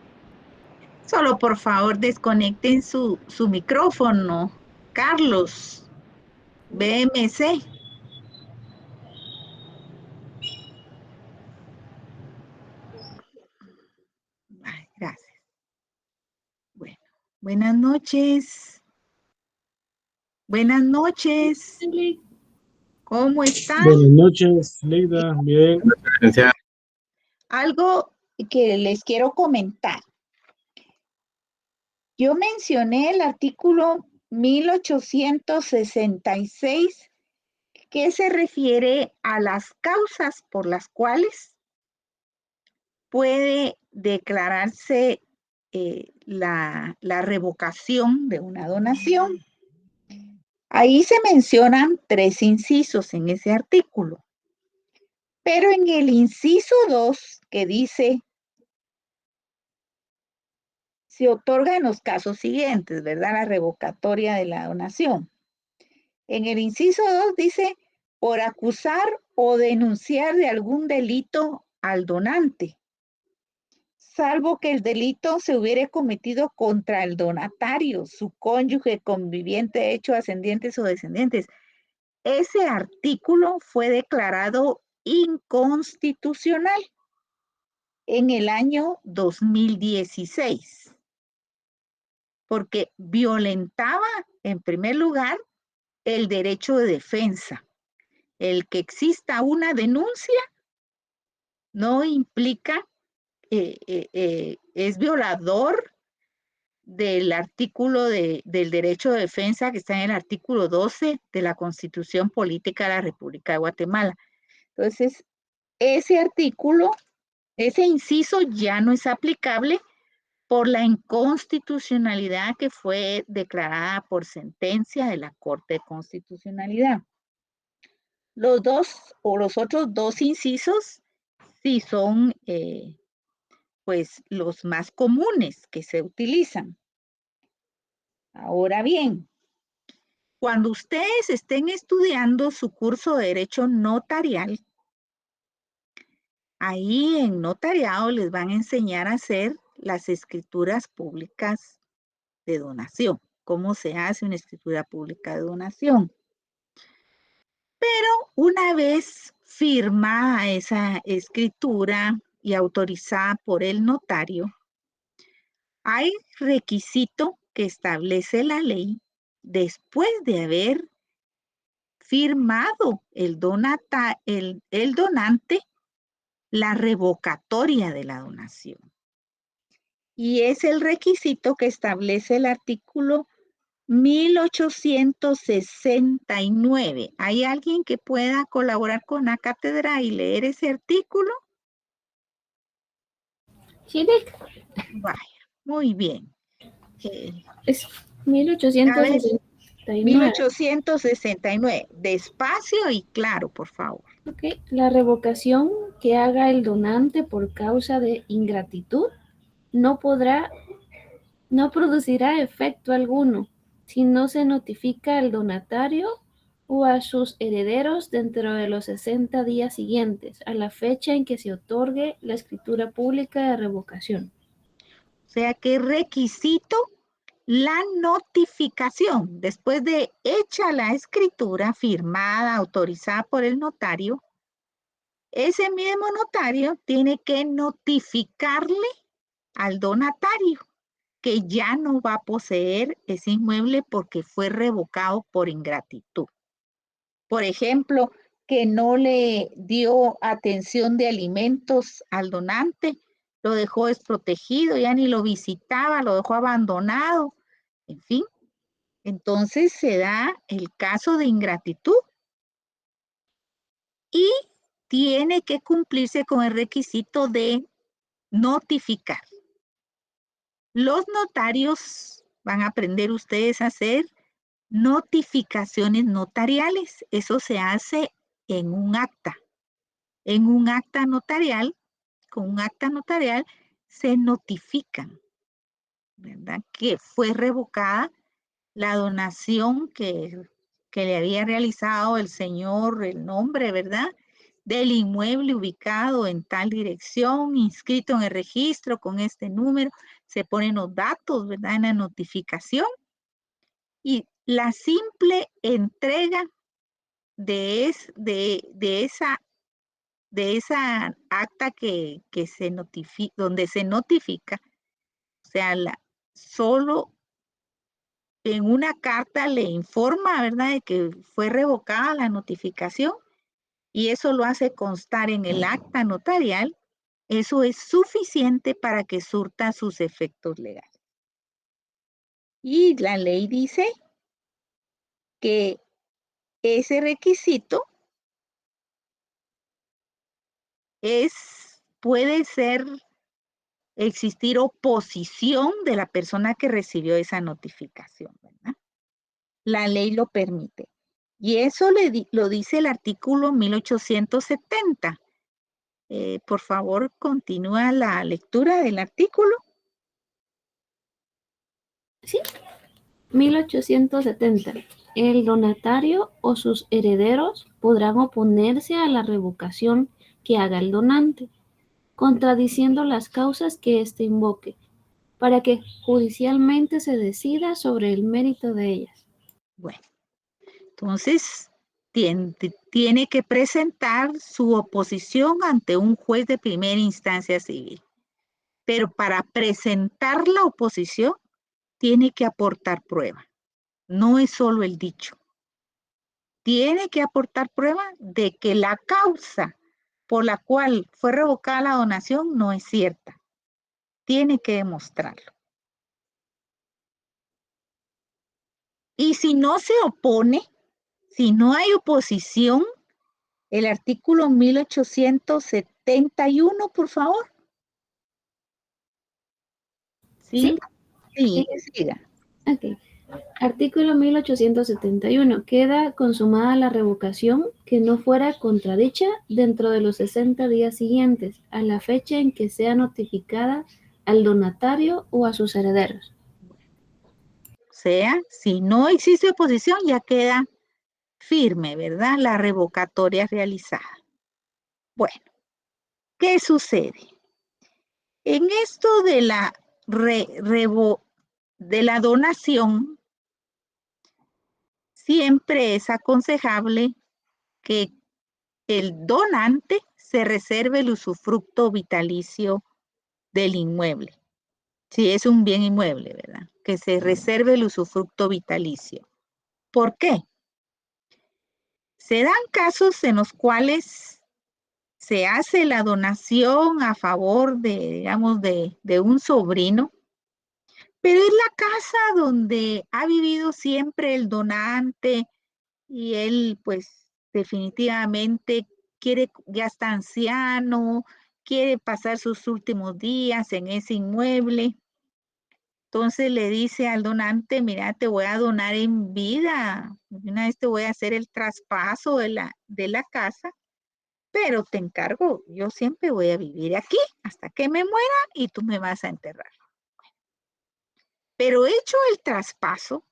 Solo por favor desconecten su micrófono. Carlos, BMC. Ay, gracias. Bueno, buenas noches. Buenas noches. ¿Cómo están? Buenas noches, Leida. Bien. Algo que les quiero comentar. Yo mencioné el artículo 1866 que se refiere a las causas por las cuales puede declararse la revocación de una donación. Ahí se mencionan 3 incisos en ese artículo. Pero en el inciso 2, que dice, se otorga en los casos siguientes, ¿verdad? La revocatoria de la donación. En el inciso 2 dice, por acusar o denunciar de algún delito al donante, salvo que el delito se hubiere cometido contra el donatario, su cónyuge, conviviente, hecho, ascendientes o descendientes. Ese artículo fue declarado inconstitucional en el año 2016, porque violentaba, en primer lugar, el derecho de defensa. El que exista una denuncia no implica, es violador del artículo del derecho de defensa que está en el artículo 12 de la Constitución Política de la República de Guatemala. Entonces, ese artículo, ese inciso ya no es aplicable por la inconstitucionalidad que fue declarada por sentencia de la Corte de Constitucionalidad. Los otros 2 incisos sí son pues los más comunes que se utilizan. Ahora bien, cuando ustedes estén estudiando su curso de Derecho Notarial, ahí en notariado les van a enseñar a hacer las escrituras públicas de donación. ¿Cómo se hace una escritura pública de donación? Pero una vez firmada esa escritura y autorizada por el notario, hay requisito que establece la ley después de haber firmado el donante la revocatoria de la donación. Y es el requisito que establece el artículo 1869. ¿Hay alguien que pueda colaborar con la cátedra y leer ese artículo? Sí, Vaya, muy bien. es A ver, 1869. 1869. Despacio y claro, por favor. Ok, la revocación que haga el donante por causa de ingratitud no producirá efecto alguno si no se notifica al donatario o a sus herederos dentro de los 60 días siguientes a la fecha en que se otorgue la escritura pública de revocación. O sea, ¿qué requisito? La notificación. Después de hecha la escritura firmada, autorizada por el notario, ese mismo notario tiene que notificarle al donatario que ya no va a poseer ese inmueble porque fue revocado por ingratitud. Por ejemplo, que no le dio atención de alimentos al donante, lo dejó desprotegido, ya ni lo visitaba, lo dejó abandonado, en fin. Entonces se da el caso de ingratitud y tiene que cumplirse con el requisito de notificar. Los notarios van a aprender ustedes a hacer notificaciones notariales. Eso se hace en un acta. En un acta notarial, con un acta notarial, se notifican, ¿verdad? Que fue revocada la donación que le había realizado el señor, el nombre, ¿verdad? Del inmueble ubicado en tal dirección, inscrito en el registro con este número, se ponen los datos, ¿verdad? En la notificación y la simple entrega de esa acta que se notifica, donde se notifica, o sea, solo en una carta le informa, ¿verdad?, de que fue revocada la notificación y eso lo hace constar en el acta notarial, eso es suficiente para que surta sus efectos legales. Y la ley dice que ese requisito puede ser existir oposición de la persona que recibió esa notificación, ¿verdad? La ley lo permite. Y eso lo dice el artículo 1870. Por favor, continúa la lectura del artículo. Sí, 1870. El donatario o sus herederos podrán oponerse a la revocación que haga el donante, contradiciendo las causas que éste invoque, para que judicialmente se decida sobre el mérito de ellas. Bueno, entonces tiene que presentar su oposición ante un juez de primera instancia civil. Pero para presentar la oposición tiene que aportar prueba. No es solo el dicho. Tiene que aportar prueba de que la causa por la cual fue revocada la donación no es cierta. Tiene que demostrarlo. Y si no se opone, si no hay oposición, el artículo 1871, por favor. ¿Sí? Sí, siga. Ok. Artículo 1871. Queda consumada la revocación que no fuera contradicha dentro de los 60 días siguientes a la fecha en que sea notificada al donatario o a sus herederos. O sea, si no existe oposición, ya queda firme, ¿verdad? La revocatoria realizada. Bueno, ¿qué sucede? En esto de la donación, siempre es aconsejable que el donante se reserve el usufructo vitalicio del inmueble. Si es un bien inmueble, ¿verdad? Que se reserve el usufructo vitalicio. ¿Por qué? Se dan casos en los cuales se hace la donación a favor de, digamos, de un sobrino, pero es la casa donde ha vivido siempre el donante y él, pues, definitivamente ya está anciano, quiere pasar sus últimos días en ese inmueble. Entonces le dice al donante, mira, te voy a donar en vida, una vez te voy a hacer el traspaso de la casa, pero te encargo, yo siempre voy a vivir aquí hasta que me muera y tú me vas a enterrar. Pero hecho el traspaso,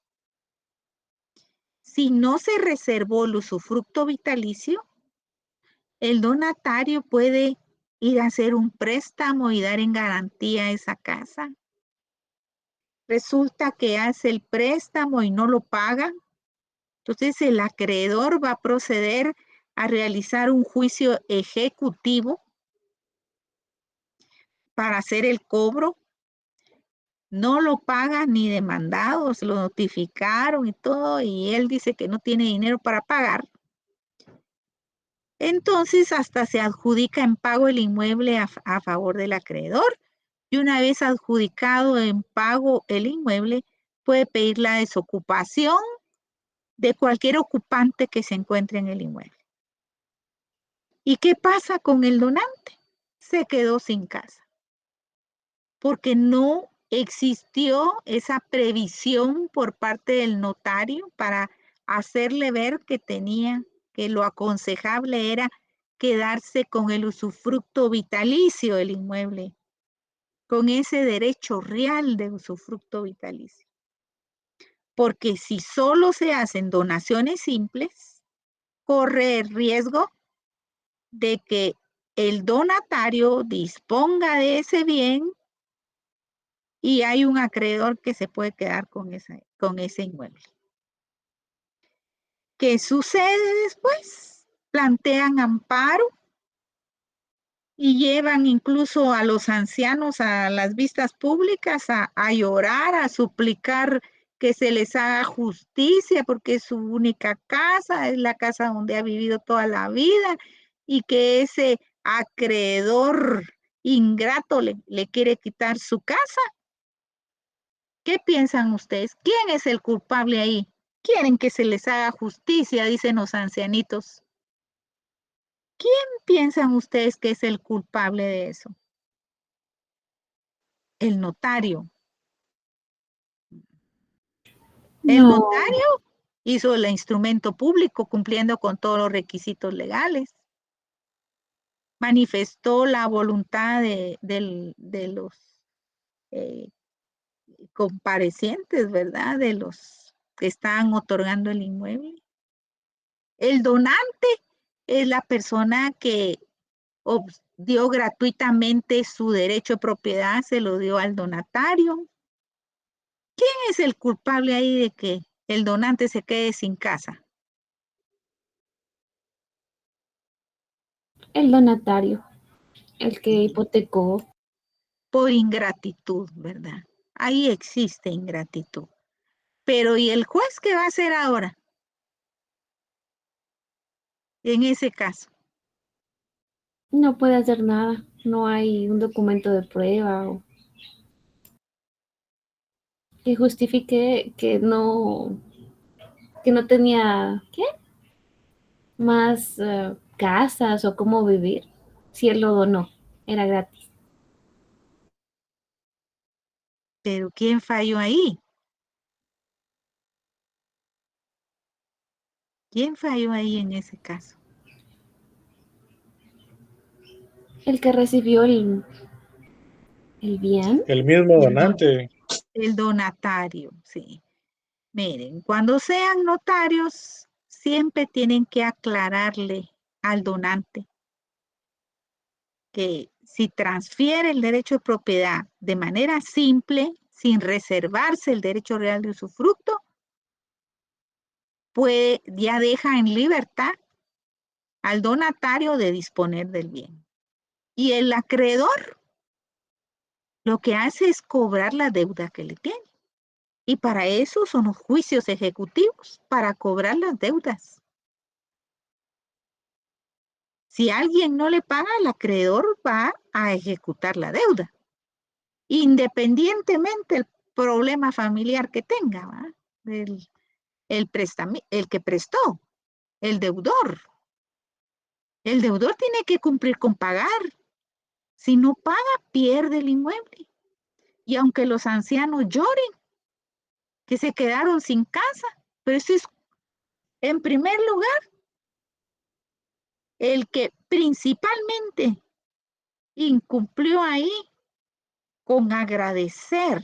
si no se reservó el usufructo vitalicio, el donatario puede ir a hacer un préstamo y dar en garantía esa casa. Resulta que hace el préstamo y no lo paga. Entonces el acreedor va a proceder a realizar un juicio ejecutivo para hacer el cobro. No lo paga ni demandado, se lo notificaron y todo, y él dice que no tiene dinero para pagar. Entonces hasta se adjudica en pago el inmueble a favor del acreedor, y una vez adjudicado en pago el inmueble, puede pedir la desocupación de cualquier ocupante que se encuentre en el inmueble. ¿Y qué pasa con el donante? Se quedó sin casa, porque no existió esa previsión por parte del notario para hacerle ver que lo aconsejable era quedarse con el usufructo vitalicio del inmueble, con ese derecho real de usufructo vitalicio. Porque si solo se hacen donaciones simples, corre el riesgo de que el donatario disponga de ese bien y hay un acreedor que se puede quedar con ese inmueble. ¿Qué sucede después? Plantean amparo y llevan incluso a los ancianos a las vistas públicas a llorar, a suplicar que se les haga justicia porque es su única casa, es la casa donde ha vivido toda la vida y que ese acreedor ingrato le quiere quitar su casa. ¿Qué piensan ustedes? ¿Quién es el culpable ahí? Quieren que se les haga justicia, dicen los ancianitos. ¿Quién piensan ustedes que es el culpable de eso? El notario. El No, notario hizo el instrumento público cumpliendo con todos los requisitos legales. Manifestó la voluntad de los eh, comparecientes, ¿verdad? De los que están otorgando el inmueble. El donante es la persona que dio gratuitamente su derecho de propiedad, se lo dio al donatario. ¿Quién es el culpable ahí de que el donante se quede sin casa? el donatario, el que hipotecó. Por ingratitud, ¿verdad? Ahí existe ingratitud. Pero ¿y el juez qué va a hacer ahora en ese caso? No puede hacer nada. No hay un documento de prueba o que justifique que no tenía, ¿qué? Más casas o cómo vivir. Si él lo donó, era gratis. Pero ¿quién falló ahí? ¿Quién falló ahí en ese caso? El que recibió el bien. El mismo El, donante. el donatario, sí. Miren, cuando sean notarios, siempre tienen que aclararle al donante que si transfiere el derecho de propiedad de manera simple, sin reservarse el derecho real de usufructo, ya deja en libertad al donatario de disponer del bien. Y el acreedor lo que hace es cobrar la deuda que le tiene. Y para eso son los juicios ejecutivos, para cobrar las deudas. Si alguien no le paga, el acreedor va a ejecutar la deuda, independientemente del problema familiar que tenga, ¿va? El que prestó, el deudor. El deudor tiene que cumplir con pagar. Si no paga, pierde el inmueble. Y aunque los ancianos lloren, que se quedaron sin casa, pero eso es, en primer lugar, el que principalmente incumplió ahí con agradecer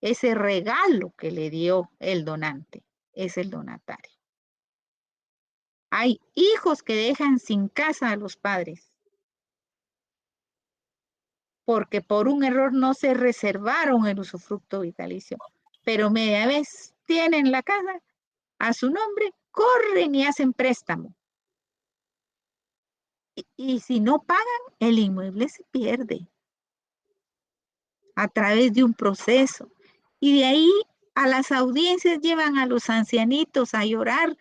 ese regalo que le dio el donante, es el donatario. Hay hijos que dejan sin casa a los padres porque por un error no se reservaron el usufructo vitalicio, pero media vez tienen la casa a su nombre, corren y hacen préstamo. Y si no pagan, el inmueble se pierde a través de un proceso. Y de ahí a las audiencias llevan a los ancianitos a llorar.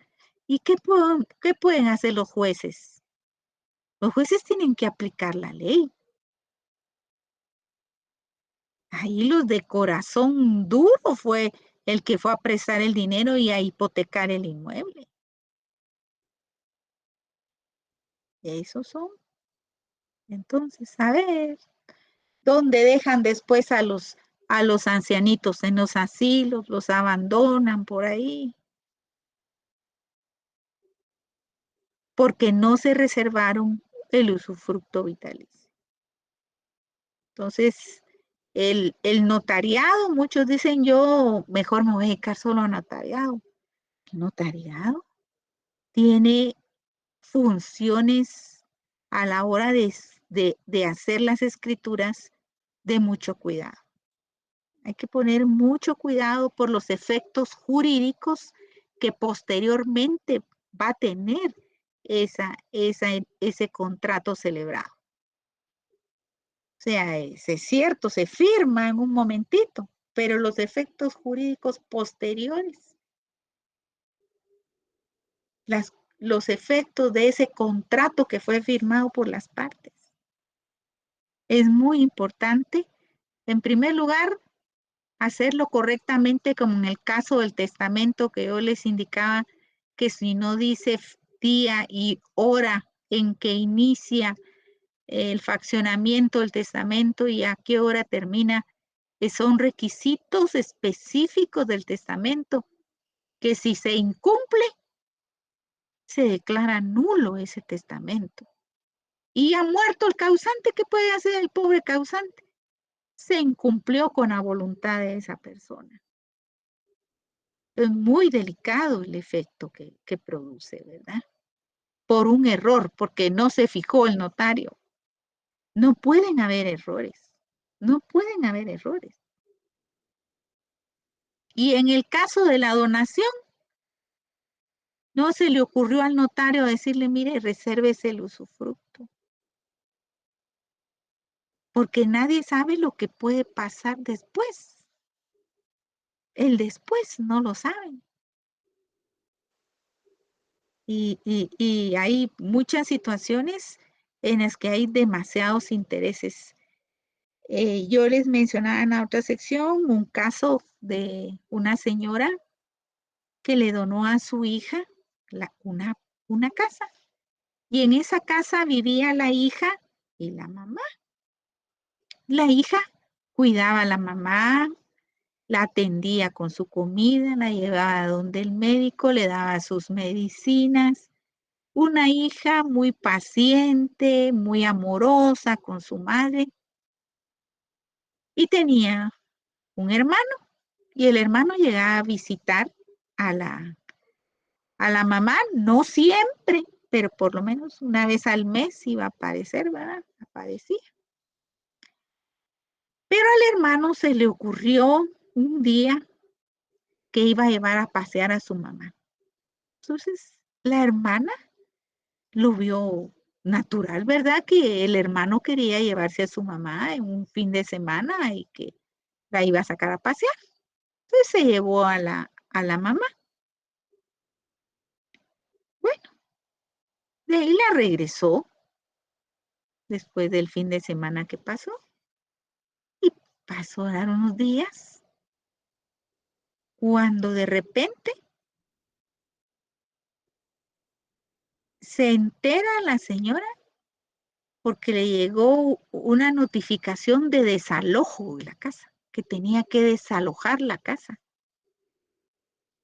¿Y qué pueden hacer los jueces? Los jueces tienen que aplicar la ley. Ahí los de corazón duro fue el que fue a prestar el dinero y a hipotecar el inmueble. Esos son. Entonces, a ver, ¿dónde dejan después a los ancianitos? En los asilos, los abandonan por ahí, porque no se reservaron el usufructo vitalicio. Entonces, el notariado, muchos dicen yo mejor me voy a dedicar solo a notariado. El notariado tiene funciones a la hora de hacer las escrituras de mucho cuidado. Hay que poner mucho cuidado por los efectos jurídicos que posteriormente va a tener ese contrato celebrado. O sea, es cierto, se firma en un momentito, pero los efectos jurídicos posteriores, los efectos de ese contrato que fue firmado por las partes. Es muy importante, en primer lugar, hacerlo correctamente, como en el caso del testamento que yo les indicaba, que si no dice día y hora en que inicia el fraccionamiento del testamento y a qué hora termina, Son requisitos específicos del testamento que si se incumple, se declara nulo ese testamento. Y ha muerto el causante. ¿Qué puede hacer el pobre causante? Se incumplió con la voluntad de esa persona. Es muy delicado el efecto que produce, ¿verdad? Por un error, porque no se fijó el notario. No pueden haber errores. No pueden haber errores. Y en el caso de la donación, no se le ocurrió al notario decirle, mire, resérvese el usufructo. Porque nadie sabe lo que puede pasar después. El después no lo saben. Y hay muchas situaciones en las que hay demasiados intereses. Yo les mencionaba en la otra sección un caso de una señora que le donó a su hija una casa. Y en esa casa vivía la hija y la mamá. La hija cuidaba a la mamá, la atendía con su comida, la llevaba a donde el médico, le daba sus medicinas. Una hija muy paciente, muy amorosa con su madre. Y tenía un hermano, y el hermano llegaba a visitar a la mamá, no siempre, pero por lo menos una vez al mes iba a aparecer, ¿verdad? Aparecía. Pero al hermano se le ocurrió un día que iba a llevar a pasear a su mamá. Entonces, la hermana lo vio natural, ¿verdad? Que el hermano quería llevarse a su mamá en un fin de semana y que la iba a sacar a pasear. Entonces se llevó a la mamá. Bueno, de ahí la regresó después del fin de semana que pasó. Y pasó a dar unos días cuando de repente se entera la señora porque le llegó una notificación de desalojo de la casa, que tenía que desalojar la casa.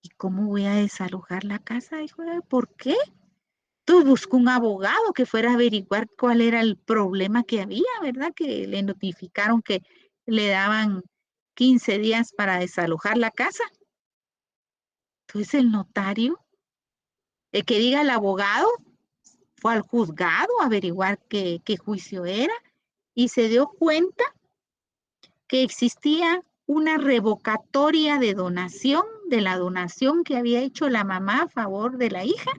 ¿Y cómo voy a desalojar la casa? Dijo, ¿por qué? Entonces buscó un abogado que fuera a averiguar cuál era el problema que había, ¿verdad? Que le notificaron que le daban 15 días para desalojar la casa. Entonces el notario, el que diga el abogado, fue al juzgado a averiguar qué juicio era y se dio cuenta que existía una revocatoria de donación, de la donación que había hecho la mamá a favor de la hija,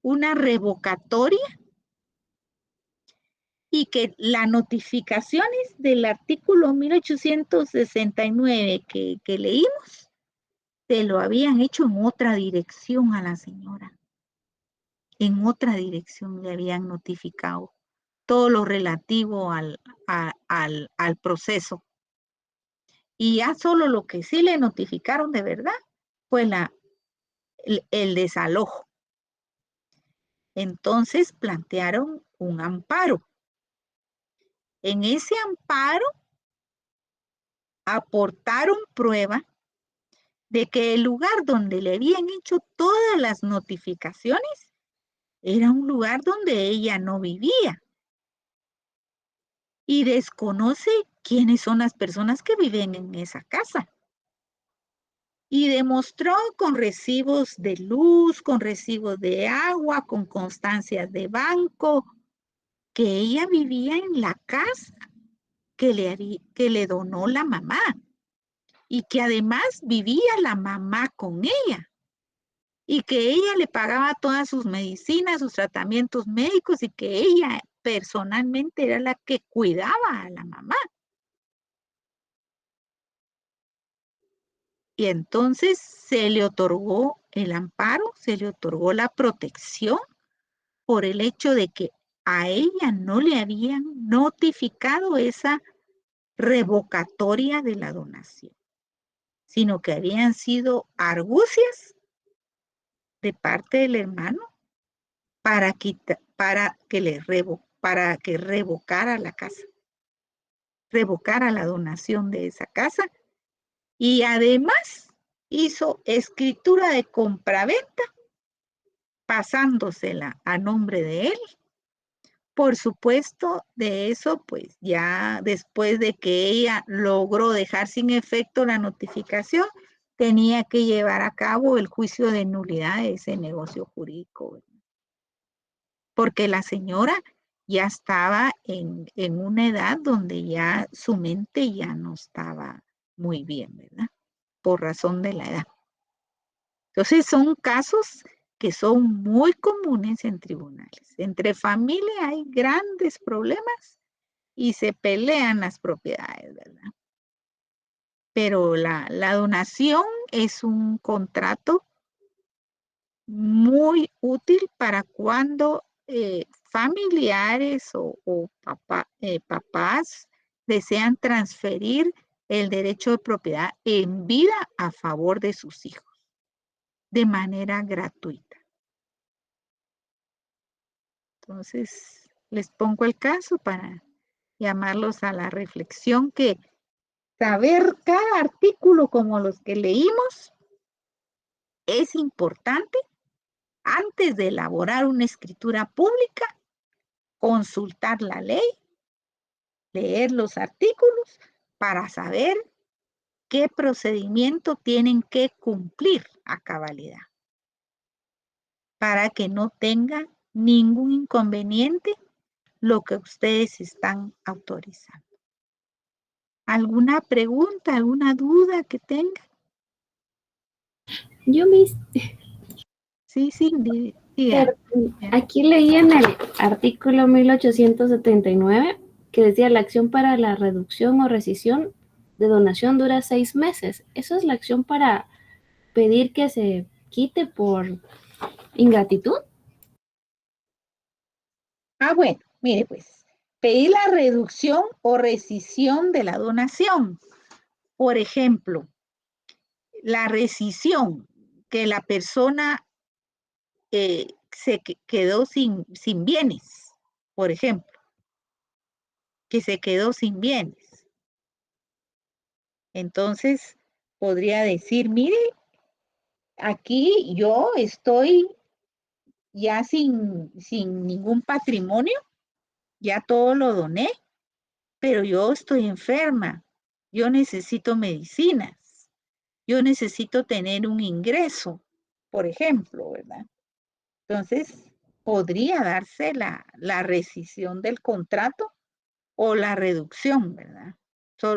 una revocatoria, y que las notificaciones del artículo 1869 que leímos, se lo habían hecho en otra dirección a la señora. En otra dirección le habían notificado todo lo relativo al proceso. Y ya solo lo que sí le notificaron de verdad fue el desalojo. Entonces plantearon un amparo. En ese amparo aportaron prueba de que el lugar donde le habían hecho todas las notificaciones era un lugar donde ella no vivía y desconoce quiénes son las personas que viven en esa casa. Y demostró con recibos de luz, con recibos de agua, con constancias de banco, que ella vivía en la casa que le donó la mamá y que además vivía la mamá con ella y que ella le pagaba todas sus medicinas, sus tratamientos médicos y que ella personalmente era la que cuidaba a la mamá. Y entonces se le otorgó el amparo, se le otorgó la protección por el hecho de que a ella no le habían notificado esa revocatoria de la donación, sino que habían sido argucias de parte del hermano para que revocara la casa. revocara la donación de esa casa y además hizo escritura de compraventa pasándosela a nombre de él. Por supuesto, de eso, pues ya después de que ella logró dejar sin efecto la notificación, tenía que llevar a cabo el juicio de nulidad de ese negocio jurídico, ¿verdad? Porque la señora ya estaba en una edad donde ya su mente ya no estaba muy bien, ¿verdad? Por razón de la edad. Entonces son casos que son muy comunes en tribunales. Entre familia hay grandes problemas y se pelean las propiedades, ¿verdad? Pero la donación es un contrato muy útil para cuando familiares o papás desean transferir el derecho de propiedad en vida a favor de sus hijos de manera gratuita. Entonces, les pongo el caso para llamarlos a la reflexión que saber cada artículo como los que leímos es importante antes de elaborar una escritura pública, consultar la ley, leer los artículos para saber qué procedimiento tienen que cumplir a cabalidad, para que no tenga ningún inconveniente lo que ustedes están autorizando. ¿Alguna pregunta, alguna duda que tenga? Yo me Sí, diga. Aquí leí en el artículo 1879 que decía la acción para la reducción o rescisión de donación dura 6 meses. ¿Eso es la acción para pedir que se quite por ingratitud? Bueno, mire pues, pedir la reducción o rescisión de la donación. Por ejemplo, la rescisión, que la persona se quedó sin bienes, por ejemplo, que se quedó sin bienes. Entonces, podría decir, mire, aquí yo estoy ya sin ningún patrimonio, ya todo lo doné, pero yo estoy enferma, yo necesito medicinas, yo necesito tener un ingreso, por ejemplo, ¿verdad? Entonces, podría darse la rescisión del contrato o la reducción, ¿verdad?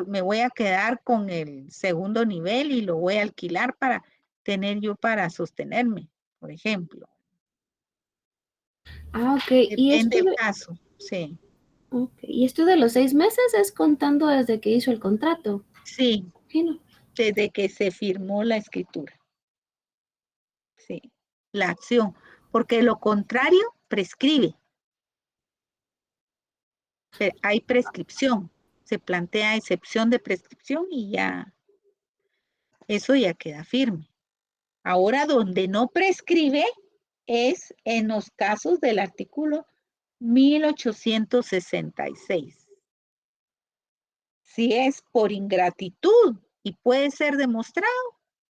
Me voy a quedar con el segundo nivel y lo voy a alquilar para tener yo para sostenerme, por ejemplo. Ok. Depende del caso, sí. Y esto de los 6 meses es contando desde que hizo el contrato. Sí, Sí, ¿no? desde que se firmó la escritura. Sí, la acción, porque lo contrario prescribe. Hay prescripción, se plantea excepción de prescripción y ya, eso ya queda firme. Ahora, donde no prescribe es en los casos del artículo 1866. Si es por ingratitud y puede ser demostrado,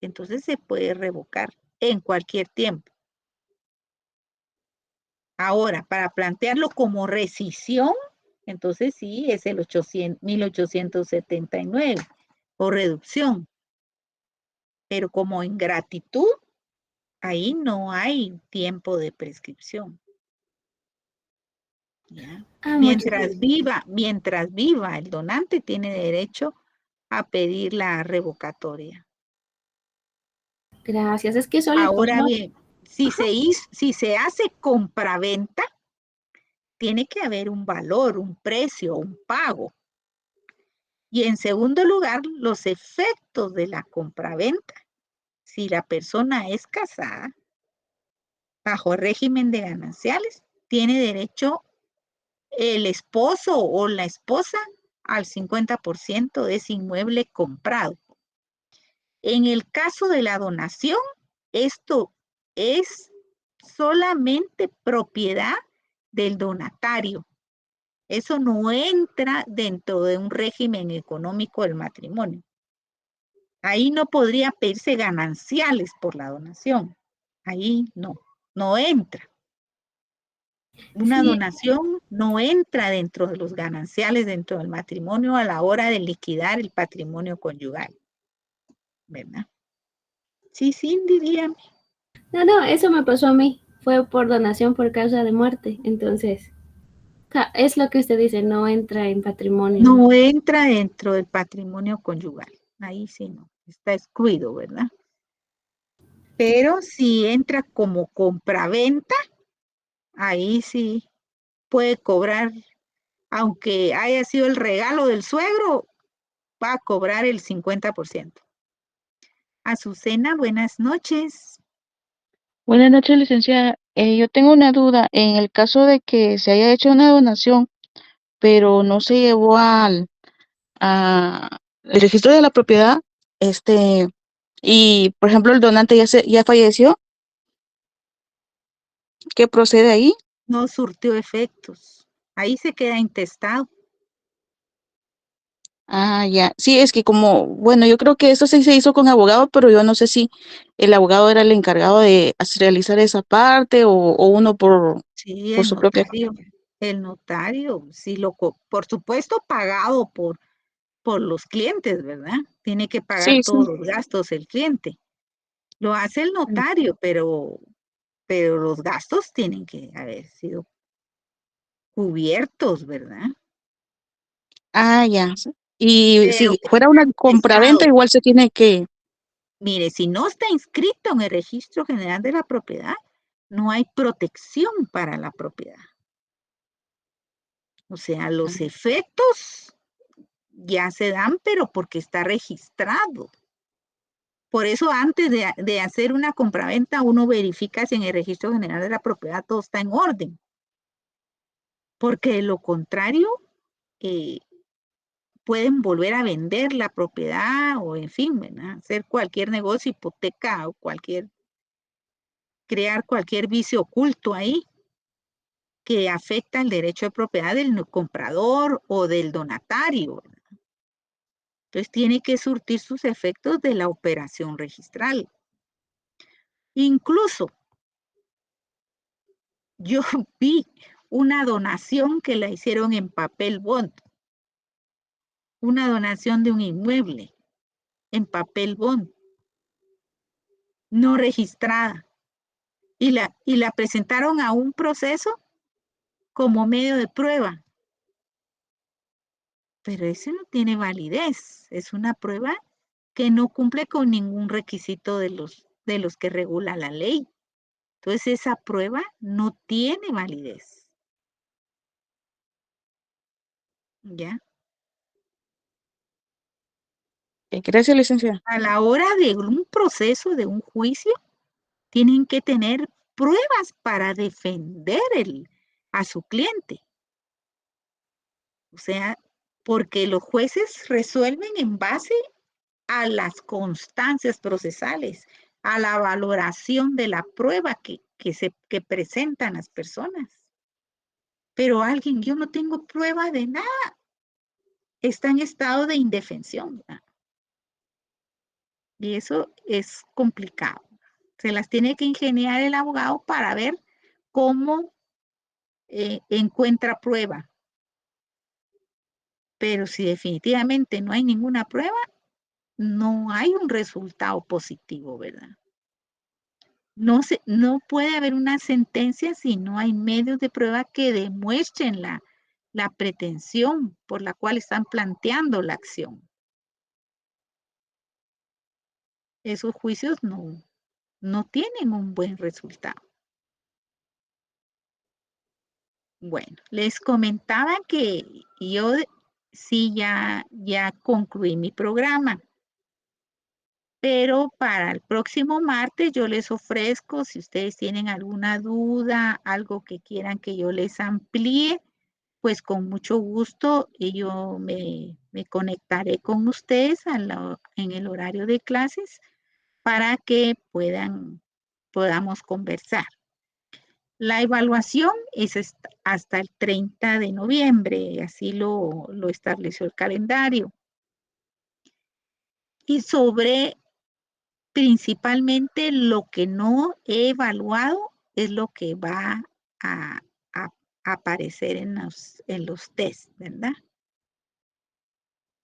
entonces se puede revocar en cualquier tiempo. Ahora, para plantearlo como rescisión, entonces sí, es el 1879 o reducción. Pero como ingratitud, ahí no hay tiempo de prescripción. ¿Ya? Mientras viva el donante tiene derecho a pedir la revocatoria. Gracias. Es que eso le Ahora pasó. bien, si se hace compraventa, tiene que haber un valor, un precio, un pago. Y en segundo lugar, los efectos de la compraventa. Si la persona es casada, bajo régimen de gananciales, tiene derecho el esposo o la esposa al 50% de ese inmueble comprado. En el caso de la donación, esto es solamente propiedad del donatario. Eso no entra dentro de un régimen económico del matrimonio. Ahí no podría pedirse gananciales por la donación. Ahí no entra. Una Sí, donación no entra dentro de los gananciales dentro del matrimonio a la hora de liquidar el patrimonio conyugal, ¿verdad? Sí, sí, dirían. no, eso me pasó a mí. Fue por donación por causa de muerte. Entonces, es lo que usted dice, no entra en patrimonio. No entra dentro del patrimonio conyugal. Ahí sí no, está excluido, ¿verdad? Pero si entra como compraventa, ahí sí puede cobrar, aunque haya sido el regalo del suegro, va a cobrar el 50%. Azucena, buenas noches. Buenas noches, licenciada. Yo tengo una duda. En el caso de que se haya hecho una donación, pero no se llevó el registro de la propiedad, y por ejemplo el donante ya falleció, ¿qué procede ahí? No surtió efectos. Ahí se queda intestado. Ah, ya. Sí, es que como, bueno, yo creo que esto sí se hizo con abogado, pero yo no sé si el abogado era el encargado de realizar esa parte o uno Sí, por su propia. el notario, sí por supuesto pagado por los clientes, ¿verdad? Tiene que pagar Sí, sí. todos los gastos el cliente. Lo hace el notario, pero los gastos tienen que haber sido cubiertos, ¿verdad? Ah, ya. Y Pero si que fuera está una compraventa, intestado. igual se tiene que. Mire, si no está inscrito en el registro general de la propiedad, no hay protección para la propiedad. O sea, los efectos ya se dan, pero porque está registrado. Por eso antes de hacer una compraventa, uno verifica si en el registro general de la propiedad todo está en orden. Porque de lo contrario, eh, pueden volver a vender la propiedad o en fin, ¿verdad? Hacer cualquier negocio, hipoteca o crear cualquier vicio oculto ahí que afecta el derecho de propiedad del comprador o del donatario. Entonces tiene que surtir sus efectos de la operación registral. Incluso yo vi una donación que la hicieron en papel bond, una donación de un inmueble en papel bond, no registrada, y la presentaron a un proceso como medio de prueba, pero eso no tiene validez, es una prueba que no cumple con ningún requisito de los que regula la ley. Entonces esa prueba no tiene validez, ¿ya? Gracias, licenciada. A la hora de un proceso, de un juicio, tienen que tener pruebas para defender a su cliente. O sea, porque los jueces resuelven en base a las constancias procesales, a la valoración de la prueba que presentan las personas. Pero alguien, yo no tengo prueba de nada, está en estado de indefensión, ¿verdad? Y eso es complicado. Se las tiene que ingeniar el abogado para ver cómo encuentra prueba. Pero si definitivamente no hay ninguna prueba, no hay un resultado positivo, ¿verdad? No puede haber una sentencia si no hay medios de prueba que demuestren la pretensión por la cual están planteando la acción. Esos juicios no tienen un buen resultado. Bueno, les comentaba que yo sí ya concluí mi programa, pero para el próximo martes yo les ofrezco, si ustedes tienen alguna duda, algo que quieran que yo les amplíe, pues con mucho gusto yo me conectaré con ustedes en el horario de clases para que podamos conversar. La evaluación es hasta el 30 de noviembre, así lo estableció el calendario. Y sobre principalmente lo que no he evaluado es lo que va a aparecer en los tests, ¿verdad?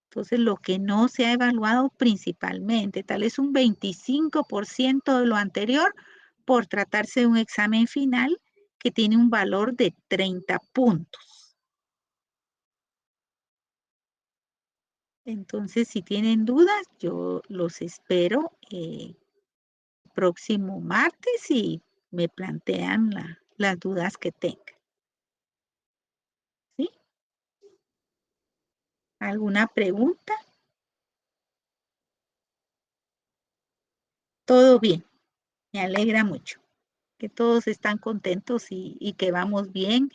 Entonces, lo que no se ha evaluado principalmente, tal vez un 25% de lo anterior, por tratarse de un examen final que tiene un valor de 30 puntos. Entonces, si tienen dudas, yo los espero próximo martes y me plantean las dudas que tengan. ¿Sí? ¿Alguna pregunta? Todo bien. Me alegra mucho que todos están contentos y que vamos bien.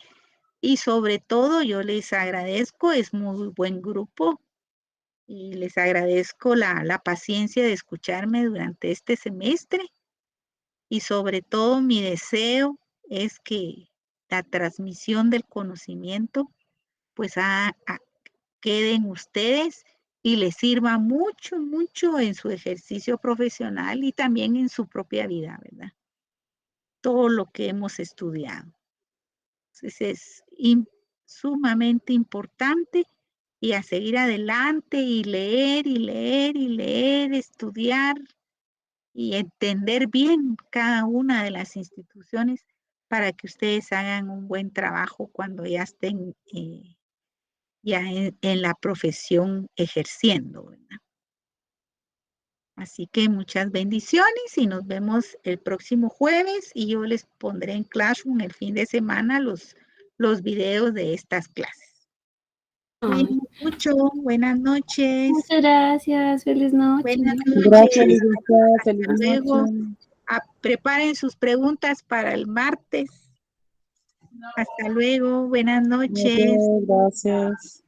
Y sobre todo yo les agradezco, es muy buen grupo y les agradezco la paciencia de escucharme durante este semestre. Y sobre todo mi deseo es que la transmisión del conocimiento pues quede en ustedes y les sirva mucho, mucho en su ejercicio profesional y también en su propia vida, ¿verdad? Todo lo que hemos estudiado. Entonces es sumamente importante y a seguir adelante y leer y leer y leer, estudiar y entender bien cada una de las instituciones para que ustedes hagan un buen trabajo cuando ya estén ya en la profesión ejerciendo, ¿verdad? Así que muchas bendiciones y nos vemos el próximo jueves y yo les pondré en Classroom el fin de semana los videos de estas clases. Cuídense mucho, buenas noches. Muchas gracias. Feliz noche. Buenas Gracias, noches. licenciada. Hasta Feliz luego. noche. Preparen sus preguntas para el martes. Hasta luego, buenas noches. Gracias.